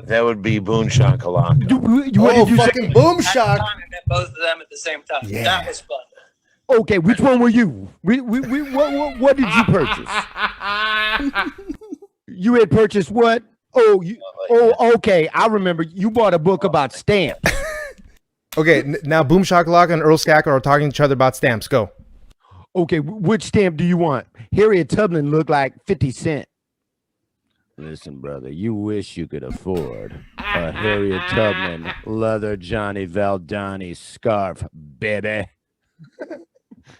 That would be Boomshakalaka. What did you fucking say? Boomshock. I met both of them at the same time. Yeah. That was fun. Okay, which one were you? What did you purchase? You had purchased what? Okay. I remember you bought a book about stamps. Okay, now Boomshakalaka and Earl Skakel are talking to each other about stamps. Go. Okay, which stamp do you want? Harriet Tubman looked like 50 Cent. Listen, brother, you wish you could afford a Harriet Tubman leather Johnny Valdani scarf, baby.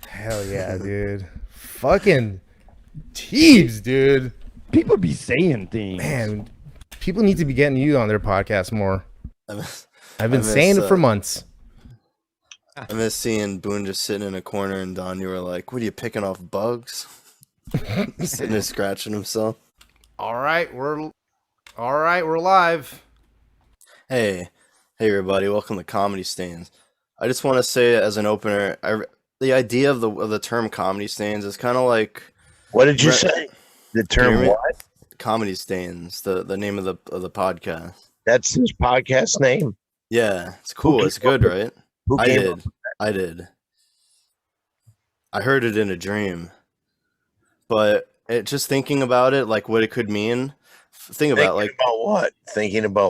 Hell yeah, dude. Fucking Teebs, dude. People be saying things. Man, people need to be getting you on their podcast more. I've been miss, saying it for months. I miss seeing Boone just sitting in a corner, and Don, you were like, "What are you picking off bugs?" Sitting there scratching himself. All right, we're live. Hey, everybody! Welcome to Comedy Stains. I just want to say, as an opener, the idea of the term comedy stains is kind of like, What did you say? The term what? Comedy Stains, the name of the podcast. That's his podcast name? Yeah, it's cool. It's good, right? I did. I heard it in a dream. But just thinking about it, like what it could mean. Thinking about what? Thinking about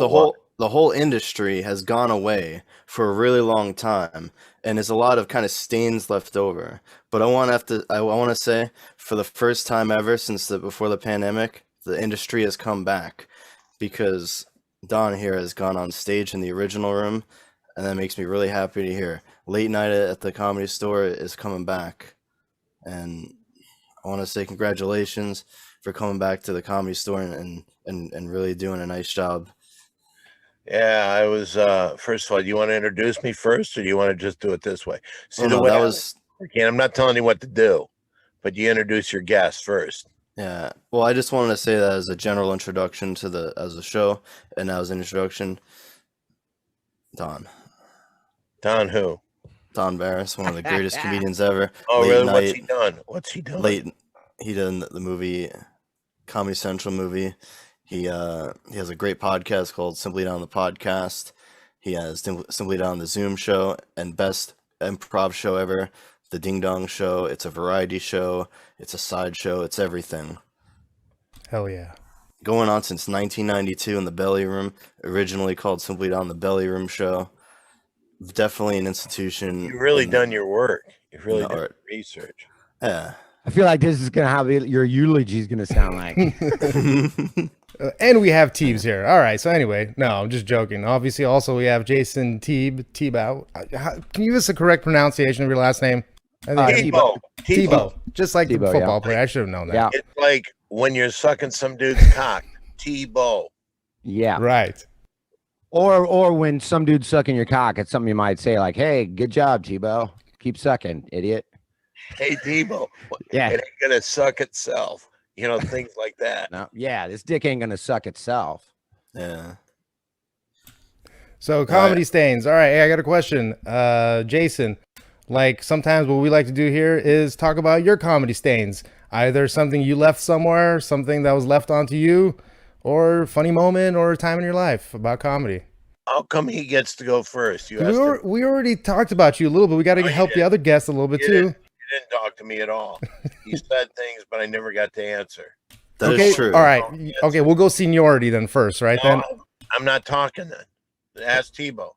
the whole industry has gone away for a really long time, and there's a lot of kind of stains left over. But I want to say, for the first time ever since before the pandemic, the industry has come back, because Don here has gone on stage in the original room, and that makes me really happy to hear. Late Night at the Comedy Store is coming back, and I want to say congratulations for coming back to the Comedy Store and really doing a nice job. Yeah, I was. First of all, do you want to introduce me first, or do you want to just do it this way? I'm not telling you what to do, but you introduce your guest first. Yeah. Well, I just wanted to say that as a general introduction to as a show, and as an introduction, Don. Don who? Don Barris, one of the greatest comedians ever. Oh, Late really? Night, What's he done? He did the movie, Comedy Central movie. He has a great podcast called Simply Down the Podcast. He has Simply Down the Zoom show, and best improv show ever, the Ding Dong Show. It's a variety show. It's a side show. It's everything. Hell yeah. Going on since 1992 in the Belly Room, originally called Simply Down the Belly Room Show. Definitely an institution. You've really done your work. You've really done art. Research. Yeah. I feel like this is going to have your eulogy is going to sound like. And we have Teebs here. All right. So anyway, no, I'm just joking. Obviously, also we have Jayson Teeb Thibault. Can you give us a correct pronunciation of your last name? Thibault. Just like Thibault, the football yeah. player. I should have known that. Yeah. It's like when you're sucking some dude's cock. Thibault. Yeah. Right. Or when some dude's sucking your cock, it's something you might say like, "Hey, good job, Thibault. Keep sucking, idiot." Hey, Thibault. Yeah. It ain't gonna suck itself. You know, things like that. No, yeah, this dick ain't gonna suck itself. Yeah. So comedy stains. All right. Hey, I got a question. Jayson, like sometimes what we like to do here is talk about your comedy stains. Either something you left somewhere, something that was left onto you, or a funny moment or a time in your life about comedy. How come he gets to go first? We already talked about you a little bit. We got to help the other guests a little bit too. You didn't talk to me at all. You said things, but I never got to answer. That is true. All right. Okay, we'll go seniority then first, right? No, then I'm not talking then. Ask Thibault.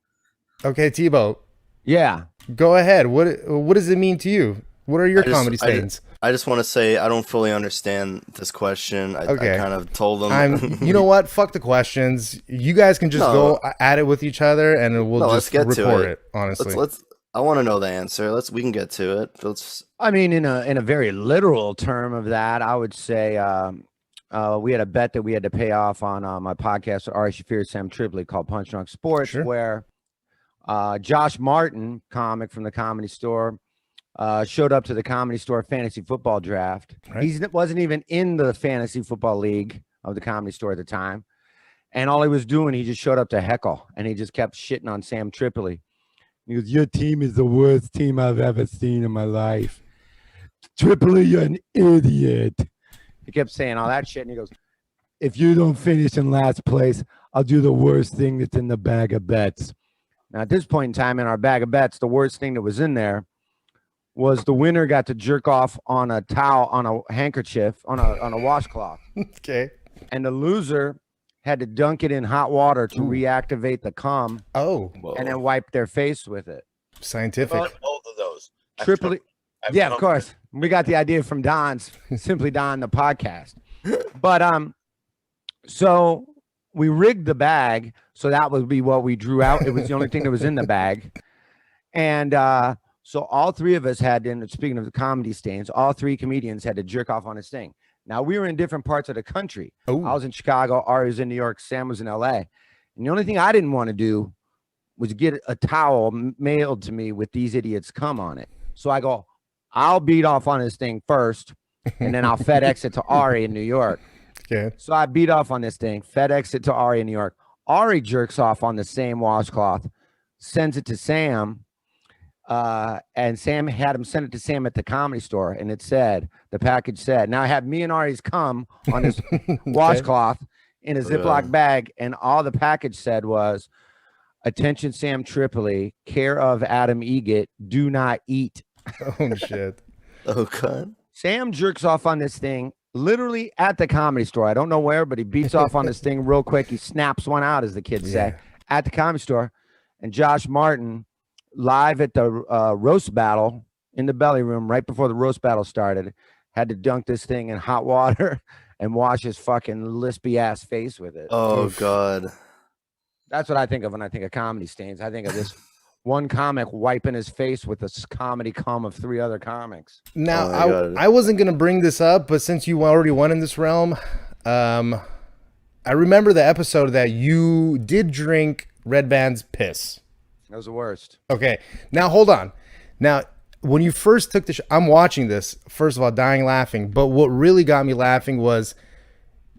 Okay, Thibault. Yeah. Go ahead. What does it mean to you? What are your comedy stains? I just want to say I don't fully understand this question. I kind of told them. You know what? Fuck the questions. You guys can just go at it with each other, and we'll just record it. Honestly, I want to know the answer. We can get to it. I mean, in a very literal term of that, I would say we had a bet that we had to pay off on my podcast with Ari Shafir, Sam Tripoli, called Punch Drunk Sports, where Josh Martin, comic from the Comedy Store, showed up to the Comedy Store fantasy football draft. Right. He wasn't even in the fantasy football league of the Comedy Store at the time. And all he was doing, he just showed up to heckle, and he just kept shitting on Sam Tripoli. He goes, "Your team is the worst team I've ever seen in my life. Tripoli, you're an idiot." He kept saying all that shit, and he goes, if you don't finish in last place, I'll do the worst thing that's in the bag of bets. Now, at this point in time in our bag of bets, the worst thing that was in there was the winner got to jerk off on a towel, on a handkerchief, on a washcloth. Okay. And the loser had to dunk it in hot water to reactivate the cum. Oh. And then wipe their face with it. Scientific. Both of those. Tripoli. Yeah, of course. We got the idea from Don's Simply Don, the podcast. But so we rigged the bag, so that would be what we drew out. It was the only thing that was in the bag. And so all three of us had, and speaking of the comedy stains, all three comedians had to jerk off on this thing. Now, we were in different parts of the country. Ooh. I was in Chicago, Ari was in New York, Sam was in LA. And the only thing I didn't want to do was get a towel mailed to me with these idiots' cum on it. So I go, I'll beat off on this thing first, and then I'll FedEx it to Ari in New York. Okay. So I beat off on this thing, FedEx it to Ari in New York. Ari jerks off on the same washcloth, sends it to Sam, and Sam had him send it to Sam at the Comedy Store, and it said, the package said, now I have me and Ari's cum on this washcloth in a Ziploc bag, and all the package said was, attention Sam Tripoli, care of Adam Egget, do not eat. Oh, shit. Oh, God. Sam jerks off on this thing literally at the Comedy Store. I don't know where, but he beats off on this thing real quick. He snaps one out, as the kids say, at the Comedy Store. And Josh Martin, live at the roast battle in the belly room, right before the roast battle started, had to dunk this thing in hot water and wash his fucking lispy ass face with it. Oh, God. That's what I think of when I think of comedy stains. I think of this one comic wiping his face with a comedy cum of three other comics. Now, I wasn't going to bring this up, but since you already won in this realm, I remember the episode that you did drink Red Band's piss. That was the worst. Okay. Now, hold on. Now, when you first took the I'm watching this, first of all, dying laughing. But what really got me laughing was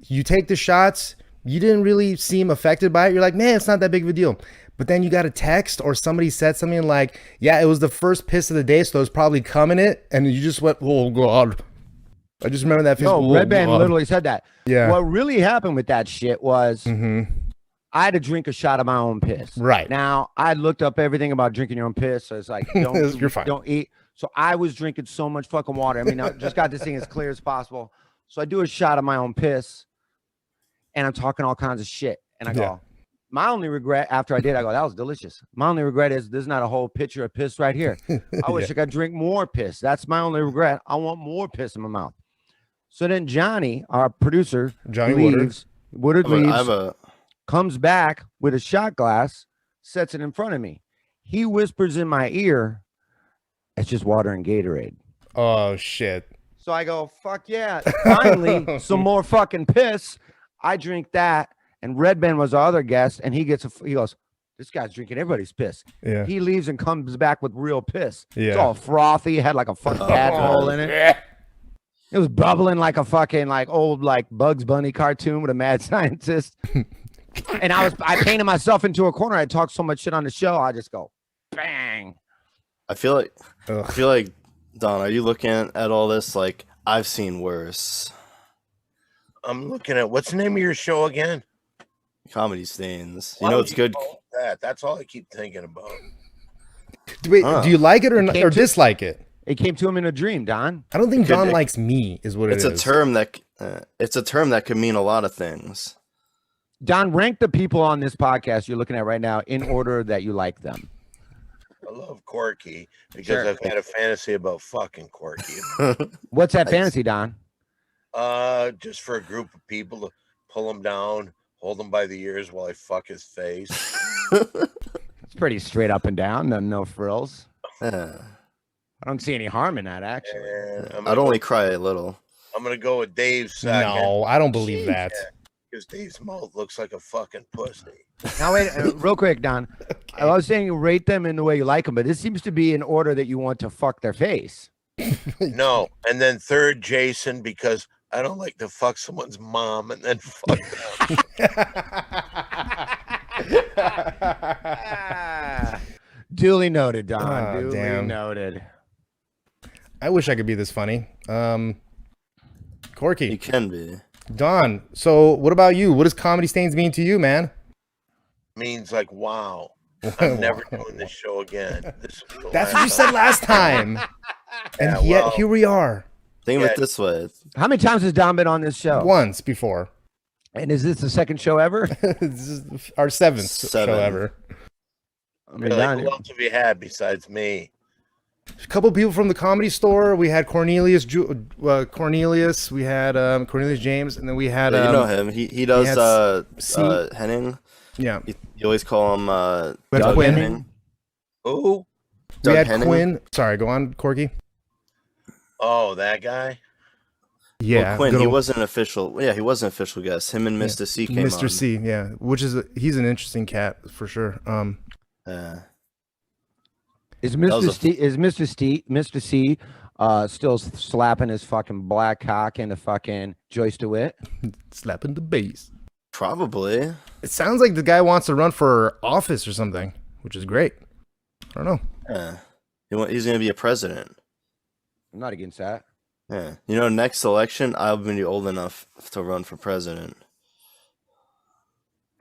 you take the shots, you didn't really seem affected by it. You're like, man, it's not that big of a deal. But then you got a text or somebody said something like, yeah, it was the first piss of the day, so it was probably cum in it. And you just went, oh, God. I just remember that. No, Red Band literally said that. Yeah. What really happened with that shit was I had to drink a shot of my own piss. Right. Now, I looked up everything about drinking your own piss. So it's like, You're fine. Don't eat. So I was drinking so much fucking water. I mean, I just got this thing as clear as possible. So I do a shot of my own piss, and I'm talking all kinds of shit. And I go, my only regret after I did, I go, that was delicious. My only regret is there's not a whole pitcher of piss right here. I wish I could drink more piss. That's my only regret. I want more piss in my mouth. So then Johnny, our producer, leaves. Woodard leaves, comes back with a shot glass, sets it in front of me. He whispers in my ear, it's just water and Gatorade. Oh, shit. So I go, fuck yeah. Finally, some more fucking piss. I drink that. And Red Band was our other guest, and he goes, this guy's drinking everybody's piss. Yeah. He leaves and comes back with real piss. Yeah. It's all frothy, had like a fucking tadpole in it. It was bubbling like a fucking old Bugs Bunny cartoon with a mad scientist. And I painted myself into a corner. I talked so much shit on the show. I just go, bang. I feel like, Don, are you looking at all this like I've seen worse? I'm looking at what's the name of your show again? Comedy Stains. You know it's good. That's all I keep thinking about. Wait, do you like it or dislike it? It came to him in a dream, Don. I don't think Don likes me, is what it is. It's a term that can mean a lot of things. Don, rank the people on this podcast you're looking at right now in order that you like them. I love Corky because I've had a fantasy about fucking Corky. What's that fantasy, Don? Just for a group of people to pull him down, hold him by the ears while I fuck his face. It's pretty straight up and down, no frills. Yeah. I don't see any harm in that, actually. I'd only cry a little. I'm gonna go with Dave's second. No, I don't believe that. Because Dave's mouth looks like a fucking pussy. Now wait, real quick, Don. Okay. I was saying you rate them in the way you like them, but this seems to be in order that you want to fuck their face. No, and then third, Jayson, because I don't like to fuck someone's mom and then fuck them. Duly noted, Don. Oh, Duly noted. I wish I could be this funny. Corky. You can be. Don, so what about you? What does Comedy Stains mean to you, man? Means like, wow, I'm never doing this show again. That's what you said last time. And yet here we are. Think of it this way. How many times has Don been on this show? Once before. And is this the second show ever? This is our seventh show ever. I mean, really, who else have you had besides me? A couple people from the Comedy Store. We had Cornelius. We had Cornelius James, and then we had. You know him. He does Henning. Yeah. You always call him Doug Quinn. Henning. Who? We had Henning. Quinn. Sorry, go on, Corky. Oh, that guy. Yeah, well, Quinn. He wasn't an official. Yeah, he was an official guest. Him and Mr. C came on. Mr. C, yeah, he's an interesting cat for sure. Is Mr. C still slapping his fucking black cock into fucking Joyce DeWitt? Slapping the bass. Probably. It sounds like the guy wants to run for office or something, which is great. I don't know. Yeah. He's going to be a president. I'm not against that. Yeah. You know, next election, I'll be old enough to run for president.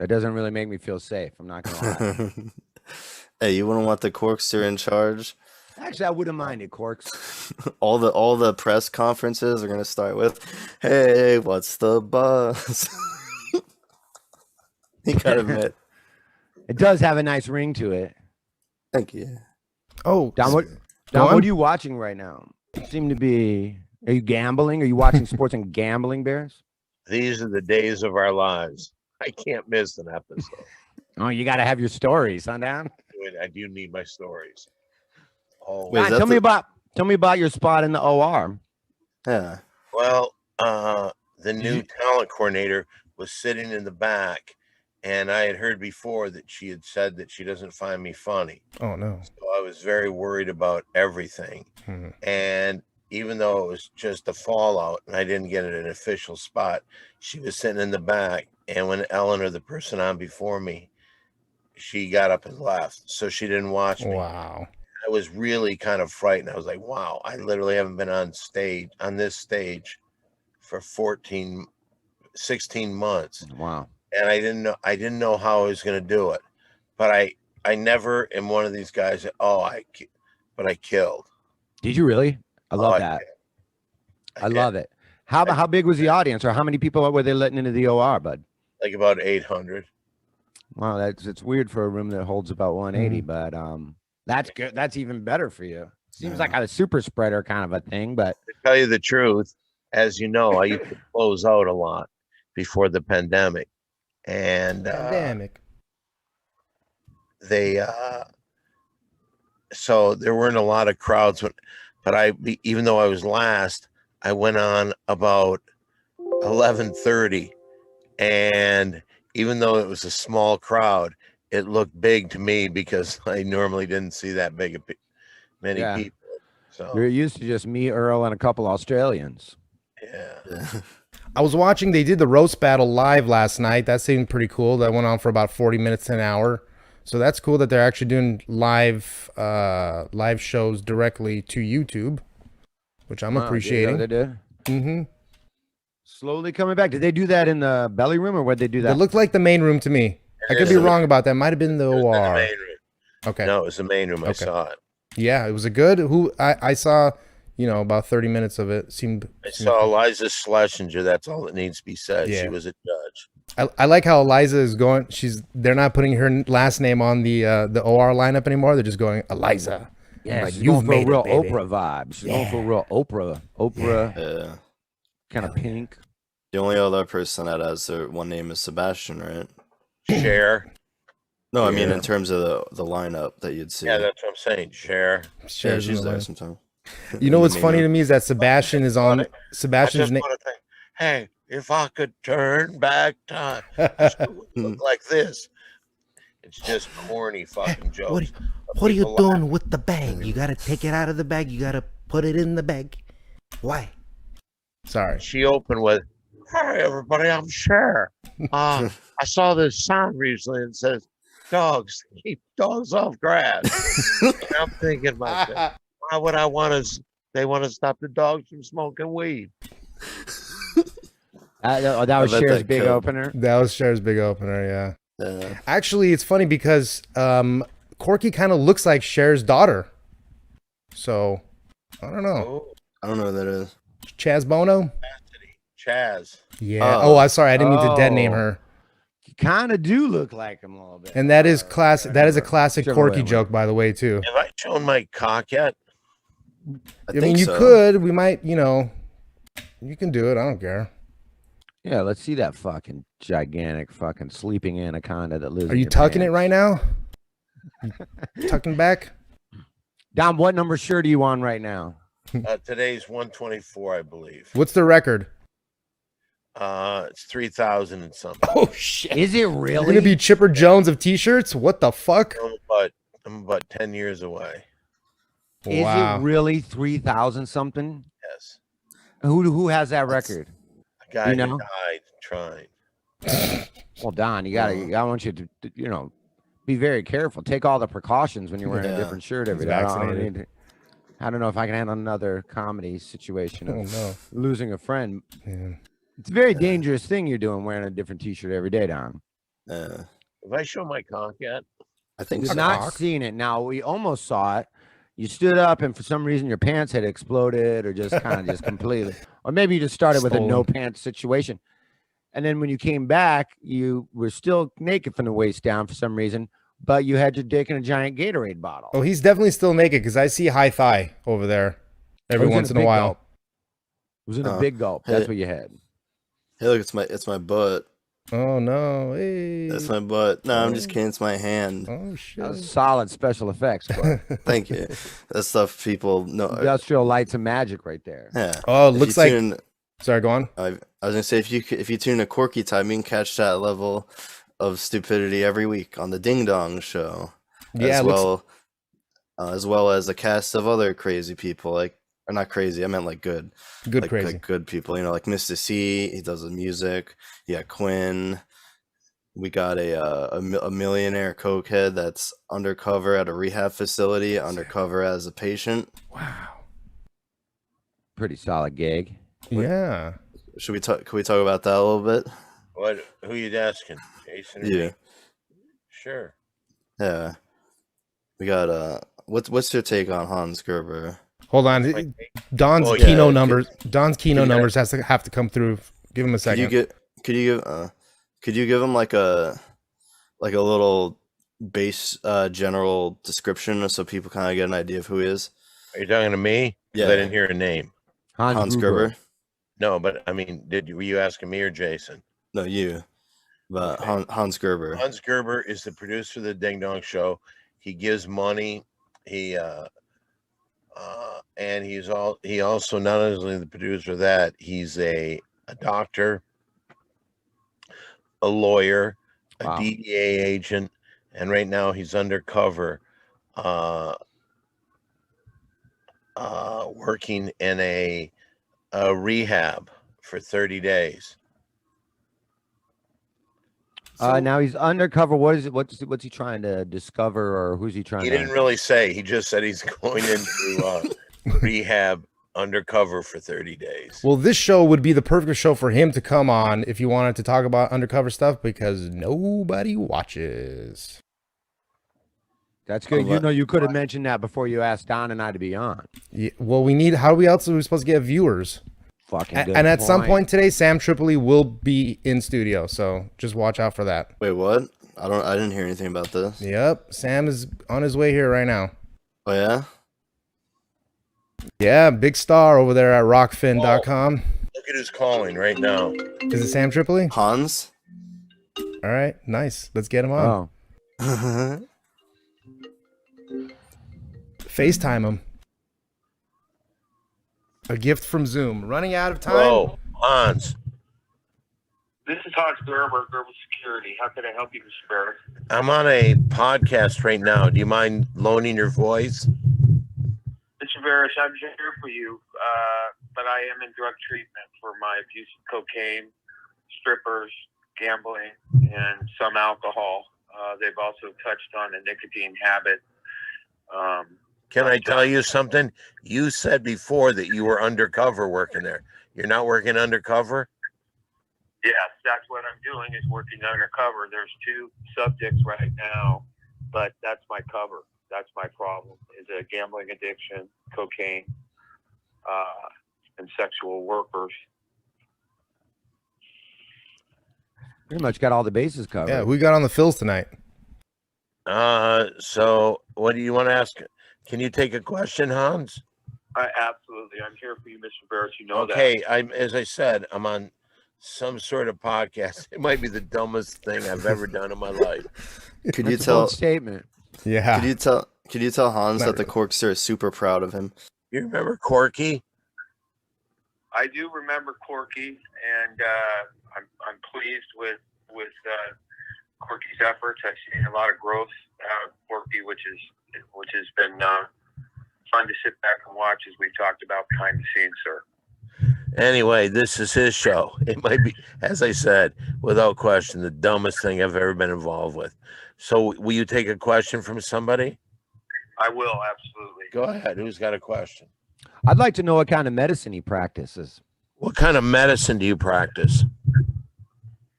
Uh, That doesn't really make me feel safe. I'm not gonna lie. Hey, you wouldn't want the Corkster in charge? Actually, I wouldn't mind it, Corks. all the press conferences are gonna start with, "Hey, what's the buzz?" You gotta admit, It does have a nice ring to it. thank you. Oh, Don, what are you watching right now? You seem to be. Are you gambling? Are you watching sports and gambling, Bears? These are the days of our lives. I can't miss an episode. Oh, you got to have your stories, huh, Don? I do need my stories. Oh, Wait, Don, tell me about your spot in the OR. Yeah. Well, the new talent coordinator was sitting in the back, and I had heard before that she had said that she doesn't find me funny. Oh no. So I was very worried about everything. And even though it was just a fallout and I didn't get an official spot, she was sitting in the back. And when Eleanor, the person on before me, she got up and left. So she didn't watch me. Wow. I was really kind of frightened. I was like, wow, I literally haven't been on this stage for 16 months. Wow. And I didn't know how I was going to do it. But I never am one of these guys that, but I killed. Did you really? I love that. I love it. How big was the audience, or how many people were they letting into the OR, bud? Like about 800. Wow, it's weird for a room that holds about 180, but that's good. That's even better for you. Seems like a super spreader kind of a thing, but to tell you the truth, as you know, I used to close out a lot before the pandemic, and so there weren't a lot of crowds, but even though I was last, I went on about 11:30, and even though it was a small crowd, it looked big to me because I normally didn't see that many people. So you're used to just me, Earl, and a couple Australians. Yeah. I was watching. They did the roast battle live last night. That seemed pretty cool. That went on for about 40 minutes to an hour. So that's cool that they're actually doing live shows directly to YouTube, which I'm appreciating. They did. Mm-hmm. Slowly coming back. Did they do that in the belly room, or where'd they do that? It looked like the main room to me. I could be wrong about that. Might have been the OR. The main room. Okay. No, it was the main room. I saw it. Yeah, it was a good. I saw, about 30 minutes of it. I saw Eliza Schlesinger. That's all that needs to be said. Yeah. She was a judge. I like how Eliza is going. They're not putting her last name on the OR lineup anymore. They're just going Eliza. Yeah, like, you've made real Oprah vibes. She's going for real Oprah. Kind of pink. The only other person that has their one name is Sebastian, right? Cher. No, I mean in terms of the lineup that you'd see. Yeah, that's what I'm saying. Cher. Yeah, she's there sometimes. You know what's funny to me is that Sebastian is on Sebastian's name. Hey, if I could turn back time, look like this. It's just corny fucking jokes. What are you doing with the bag? You gotta take it out of the bag. You gotta put it in the bag. Why? Sorry. She opened with, "Hi everybody, I'm Cher. I saw this sign recently and says, dogs, keep dogs off grass." And I'm thinking myself, why would they want to stop the dogs from smoking weed? That was bet Cher's that big killed. opener. That was Cher's big opener. Yeah. Yeah. Actually, it's funny because Corky kind of looks like Cher's daughter. So I don't know. Oh, I don't know who that is. Chaz Bono. Chaz. Yeah. Oh. I'm sorry. I didn't mean to dead name Oh. her. You kind of do look like him a little bit. And that is classic. That is a classic Whichever way Corky it joke, by the way, too. Have I shown my cock yet? I mean, think you so. could. We might. You can do it. I don't care. Yeah, let's see that fucking gigantic fucking sleeping anaconda that lives. Are you tucking it right now? Tucking back? Dom, what number shirt are you on right now? Today's 124, I believe. What's the record? It's 3,000 and something. Oh shit! Is it You're really? gonna be Chipper Jones of t-shirts? What the fuck? I'm about 10 years away. Is Wow. it really 3,000 something? Yes. Who has that record? A guy You know? who died trying. Well, Don, I want you to, be very careful. Take all the precautions when you're wearing a Yeah. different shirt every He's day. vaccinated. I don't know if I can handle another comedy situation Oh of no. losing a friend. Yeah. It's a very dangerous thing you're doing wearing a different t-shirt every day, Don. Have I shown my cock yet? I think We've so. not cock? seen it. Now, we almost saw it. You stood up and for some reason your pants had exploded or just kind of just completely. Or maybe you just started with a Stolen. no pants situation. And then when you came back, you were still naked from the waist down for some reason, but you had your dick in a giant Gatorade bottle. Oh, he's definitely still naked because I see high thigh over there every It was once in a big while. gulp. It was in a Oh. big gulp. Hey. That's what you had. Hey, look, it's my butt. Oh no! Hey. That's my butt. No, I'm just kidding. It's my hand. Oh shit! That was solid special effects. But Thank you. That's stuff people know. industrial lights and magic right there. Yeah. Oh, If looks you like. tune- Sorry, go on. I was gonna say if you tune a Corky time, you can catch that level of stupidity every week on the Ding Dong Show. Yeah, as it looks- as well as a cast of other crazy people, or not crazy. I meant good, Good crazy. like good people. Like Mr. C. He does the music. Yeah, Quinn. We got a millionaire cokehead that's undercover at a rehab facility, undercover as a patient. Wow. Pretty solid gig. Yeah. Should we talk? Can we talk about that a little bit? What? Who you asking? Jason? Or Yeah. me? Sure. Yeah. We got what's your take on Hans Gerber? Hold on. Don's Oh, yeah. Keno Could- numbers. Don's Keno could you- numbers have to come through. Give him a second. Could you give him like a little base general description so people kind of get an idea of who he is? Are you talking to me? 'Cause Yeah. I didn't hear a name. Hans Gerber? No, but I mean, were you asking me or Jason? No, you. But Okay. Hans Gerber. Hans Gerber is the producer of the Ding Dong Show. He gives money. He and he also not only the producer of that, he's a doctor, a lawyer, a Wow. DEA agent, and right now he's undercover working in a rehab for 30 days. Now he's undercover. What is it? What's he trying to discover, or who's he trying He to? didn't really say. He just said he's going into rehab undercover for 30 days. Well, this show would be the perfect show for him to come on if you wanted to talk about undercover stuff because nobody watches. That's good. You could have mentioned that before you asked Don and I to be on. Yeah, well, how else are we supposed to get viewers? Fucking good And at some point. point today, Sam Tripoli will be in studio, so just watch out for that. Wait, what? I didn't hear anything about this. Yep, Sam is on his way here right now. Oh yeah? Yeah, big star over there at rockfin.com. Look at who's calling right now. Is it Sam Tripoli? Hans? All right, nice. Let's get him on. Oh, FaceTime him. A gift from Zoom. Running out of time. Hello, Hans. This is Hans Gerber, Gerber Security. How can I help you, Mr. Barris? I'm on a podcast right now. Do you mind loaning your voice? Mr. Barris, I'm here for you, but I am in drug treatment for my abuse of cocaine, strippers, gambling, and some alcohol. They've also touched on a nicotine habit. Can I tell you something? You said before that you were undercover working there. You're not working undercover? Yes, that's what I'm doing, is working undercover. There's 2 subjects right now, but that's my cover. That's my problem, is a gambling addiction, cocaine, and sexual workers. Pretty much got all the bases covered. Yeah, we got on the fills tonight. So what do you want to ask? Can you take a question, Hans? Absolutely. I'm here for you, Mr. Barris. You know that. Okay, as I said, I'm on some sort of podcast. It might be the dumbest thing I've ever done in my life. Could you That's a bold tell? statement? Yeah. Could you tell Hans Not that the really. Corkster is super proud of him? You remember Corky? I do remember Corky, and I'm pleased with Corky's efforts. I've seen a lot of growth out of Corky, which has been fun to sit back and watch, as we've talked about behind the scenes, sir. Anyway, this is his show. It might be, as I said, without question, the dumbest thing I've ever been involved with. So will you take a question from somebody? I will, absolutely. Go ahead. Who's got a question? I'd like to know what kind of medicine he practices. What kind of medicine do you practice?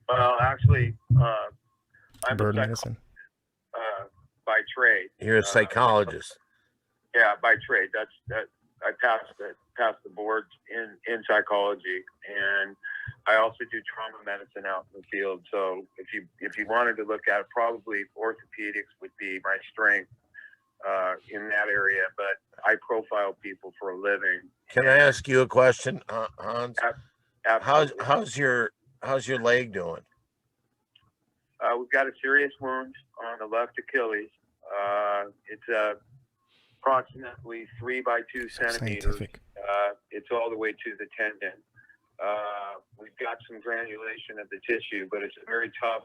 Well, actually, I'm Bird a medicine. by trade. You're a psychologist. Yeah, by trade. I passed the boards in psychology, and I also do trauma medicine out in the field. So if you wanted to look at it, probably orthopedics would be my strength in that area. But I profile people for a living. Can I ask you a question, Hans? Absolutely. How's your leg doing? We've got a serious wound on the left Achilles. It's approximately 3 by 2 centimeters. Scientific. It's all the way to the tendon. We've got some granulation of the tissue, but it's a very tough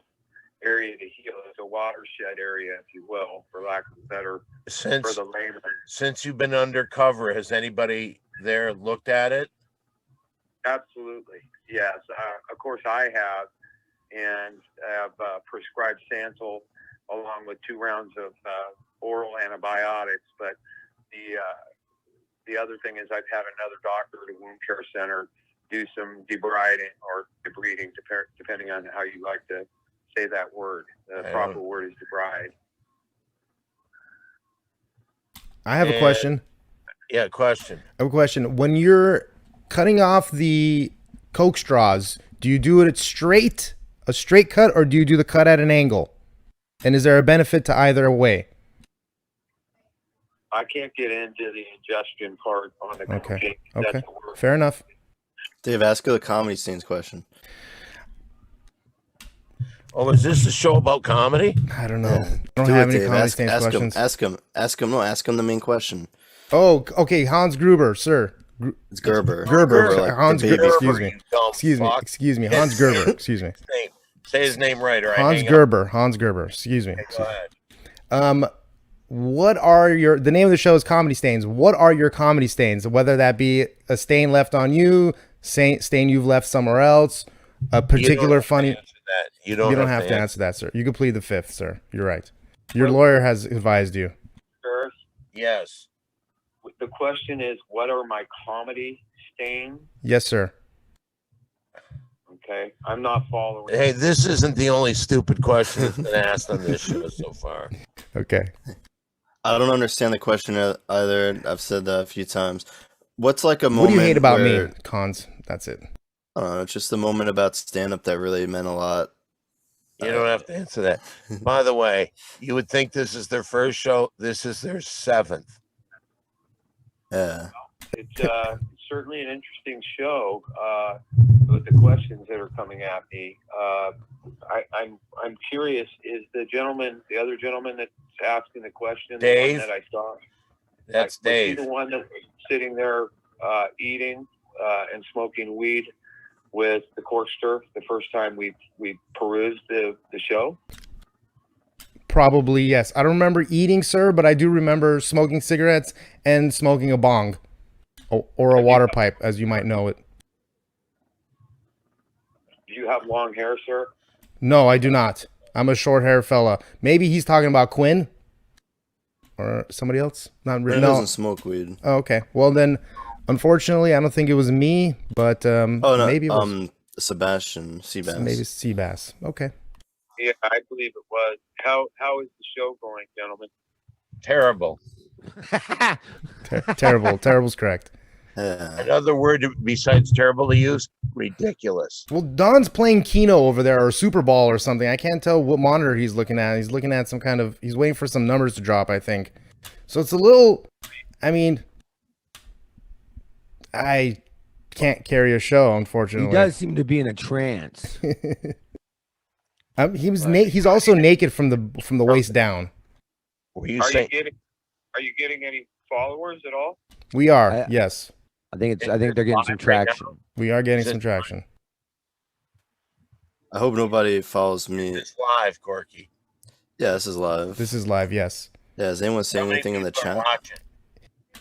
area to heal. It's a watershed area, if you will, for lack of a better, for the layman. Since you've been undercover, has anybody there looked at it? Absolutely, yes. Of course, I have, and have prescribed Santal along with 2 rounds of oral antibiotics. But the other thing is, I've had another doctor at a wound care center do some debriding or debriding, depending on how you like to say that word. The proper word is debride. I have a question. Yeah, question. I have a question. When you're cutting off the Coke straws, do you do it a straight cut, or do you do the cut at an angle? And is there a benefit to either way? I can't get into the ingestion part on the cocaine. Okay. That's the word. Fair enough. Dave, ask the comedy scenes question. Oh, is this a show about comedy? I don't know. Yeah. I don't Do have it, any Dave. comedy Ask stance him. questions. Ask him the main question. Oh, okay. Hans Gruber, sir. It's Gerber. Gerber. Like Hans the baby. Gerber. Excuse me. You dumb fuck. Excuse me. Hans Gerber. Excuse me. Say his name right, or I Hans hang up. Gerber. Hans Gerber. Excuse me. Go ahead. What are the name of the show is Comedy Stains. What are your comedy stains? Whether that be a stain left on you, stain you've left somewhere else, a particular funny. You don't have to answer that, sir. You can plead the fifth, sir. You're right. Your lawyer has advised you. Earth. Yes. The question is, what are my comedy stains? Yes, sir. Okay, I'm not following. Hey, this isn't the only stupid question that's been asked on this show so far. Okay. I don't understand the question either. I've said that a few times. What's like a moment? What do you hate about where, me? Cons. That's it. I don't know. It's just a moment about stand-up that really meant a lot. You don't have to answer that. By the way, you would think this is their first show. This is their 7th. Yeah. It's certainly an interesting show with the questions that are coming at me. I'm curious. Is the other gentleman that's asking the question, Dave? the one that I saw? That's Was he Dave. the one that was sitting there eating and smoking weed with the Corkster the first time we perused the show? Probably, yes. I don't remember eating, sir, but I do remember smoking cigarettes and smoking a bong or a water pipe, as you might know it. Do you have long hair, sir? No, I do not. I'm a short hair fella. Maybe he's talking about Quinn or somebody else. Not really. He No. doesn't smoke weed. Oh, okay. Well, then, unfortunately, I don't think it was me, but Oh no. maybe it was. Sebastian Seabass. Maybe Seabass. Okay. Yeah, I believe it was. How is the show going, gentlemen? Terrible. Terrible. Terrible's correct. Yeah. Another word besides terrible to use, ridiculous. Well, Don's playing Keno over there, or Super Ball or something. I can't tell what monitor he's looking at. He's looking at some kind of, he's waiting for some numbers to drop, I think. So it's a little, I mean, I can't carry a show, unfortunately. He does seem to be in a trance. He's also naked from the waist down. Were you Are saying? you getting any followers at all? We are, yes. I think they're getting some traction. We are getting some traction. I hope nobody follows me. It's live, Corky. Yeah, this is live. This is live, yes. Yeah, is anyone saying anything in the chat?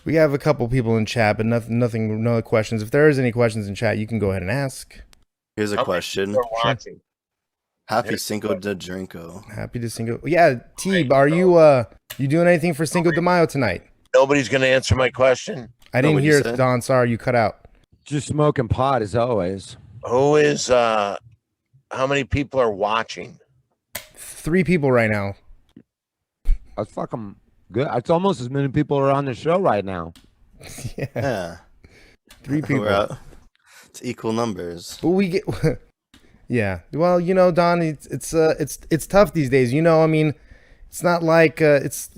We have a couple people in chat, but nothing, no questions. If there is any questions in chat, you can go ahead and ask. Here's a question. Watching. Happy Cinco de Drinko. Happy to Cinco. Yeah, Teeb, are you doing anything for Cinco de Mayo tonight? Nobody's going to answer my question. I didn't what'd you hear say? it, Don. Sorry, you cut out. Just smoking pot as always. Who is? How many people are watching? 3 people right now. That's fucking good. It's almost as many people are on the show right now. Yeah, Yeah. 3 people. We're out. It's equal numbers. But we get. Yeah. Well, Don, it's tough these days. I mean, it's not like it's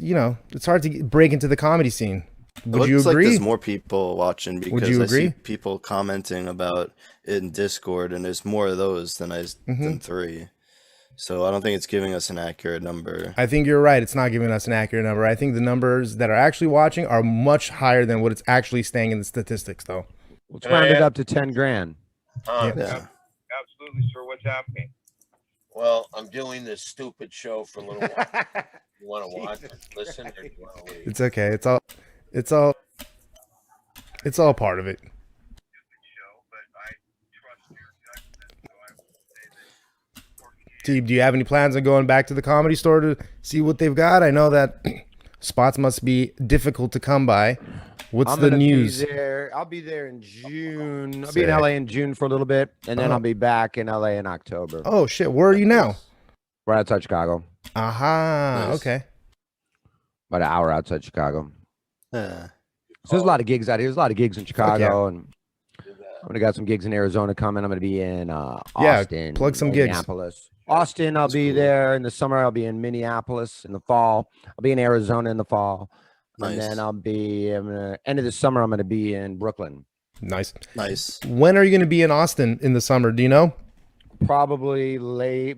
hard to break into the comedy scene. Would you Looks like agree? there's more people watching because you I agree? see people commenting about it in Discord, and there's more of those than 3. So I don't think it's giving us an accurate number. I think you're right. It's not giving us an accurate number. I think the numbers that are actually watching are much higher than what it's actually staying in the statistics, though. Let's round it up to 10 grand. Yeah. Yeah. Absolutely, sir. What's happening? Well, I'm doing this stupid show for a little while. You want to watch it, listen, or do you want to leave? It's okay. It's all part of it. Steve, do you have any plans on going back to the Comedy Store to see what they've got? I know that spots must be difficult to come by. What's I'm the gonna news? Be there. I'll be there in June. I'll be in LA in June for a little bit, and then I'll be back in LA in October. Oh shit, where are you now? Right outside Chicago. Aha, Nice. okay. About an hour outside Chicago. Yeah. So there's a lot of gigs out here. There's a lot of gigs in Chicago, yeah. and I'm gonna got some gigs in Arizona coming. I'm gonna be in Austin. plug some gigs. Minneapolis. Austin, I'll be there in the summer. I'll be in Minneapolis in the fall. I'll be in Arizona in the fall. Nice. And then I'll be end of the summer. I'm going to be in Brooklyn. Nice. Nice. When are you going to be in Austin in the summer? Do you know? Probably late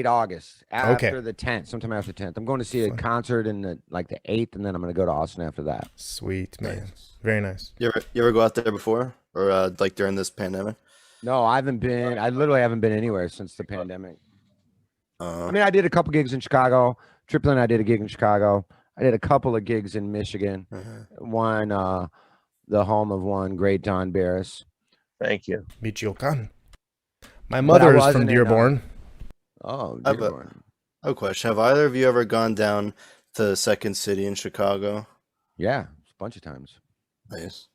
August, after Okay. the 10th, sometime after the 10th. I'm going to see a concert in the 8th, and then I'm going to go to Austin after that. Sweet, man. Nice. Very nice. You ever go out there before, or like during this pandemic? No, I literally haven't been anywhere since the pandemic. I mean, I did a couple gigs in Chicago. Tripoli and I did a gig in Chicago. I did a couple of gigs in Michigan. One, the home of one great Don Barris. Thank you. Michoacan. My mother is from wasn't in, Dearborn. Oh, I have a- Dearborn. I have a question. Have either of you ever gone down to Second City in Chicago? Yeah, a bunch of times. Nice.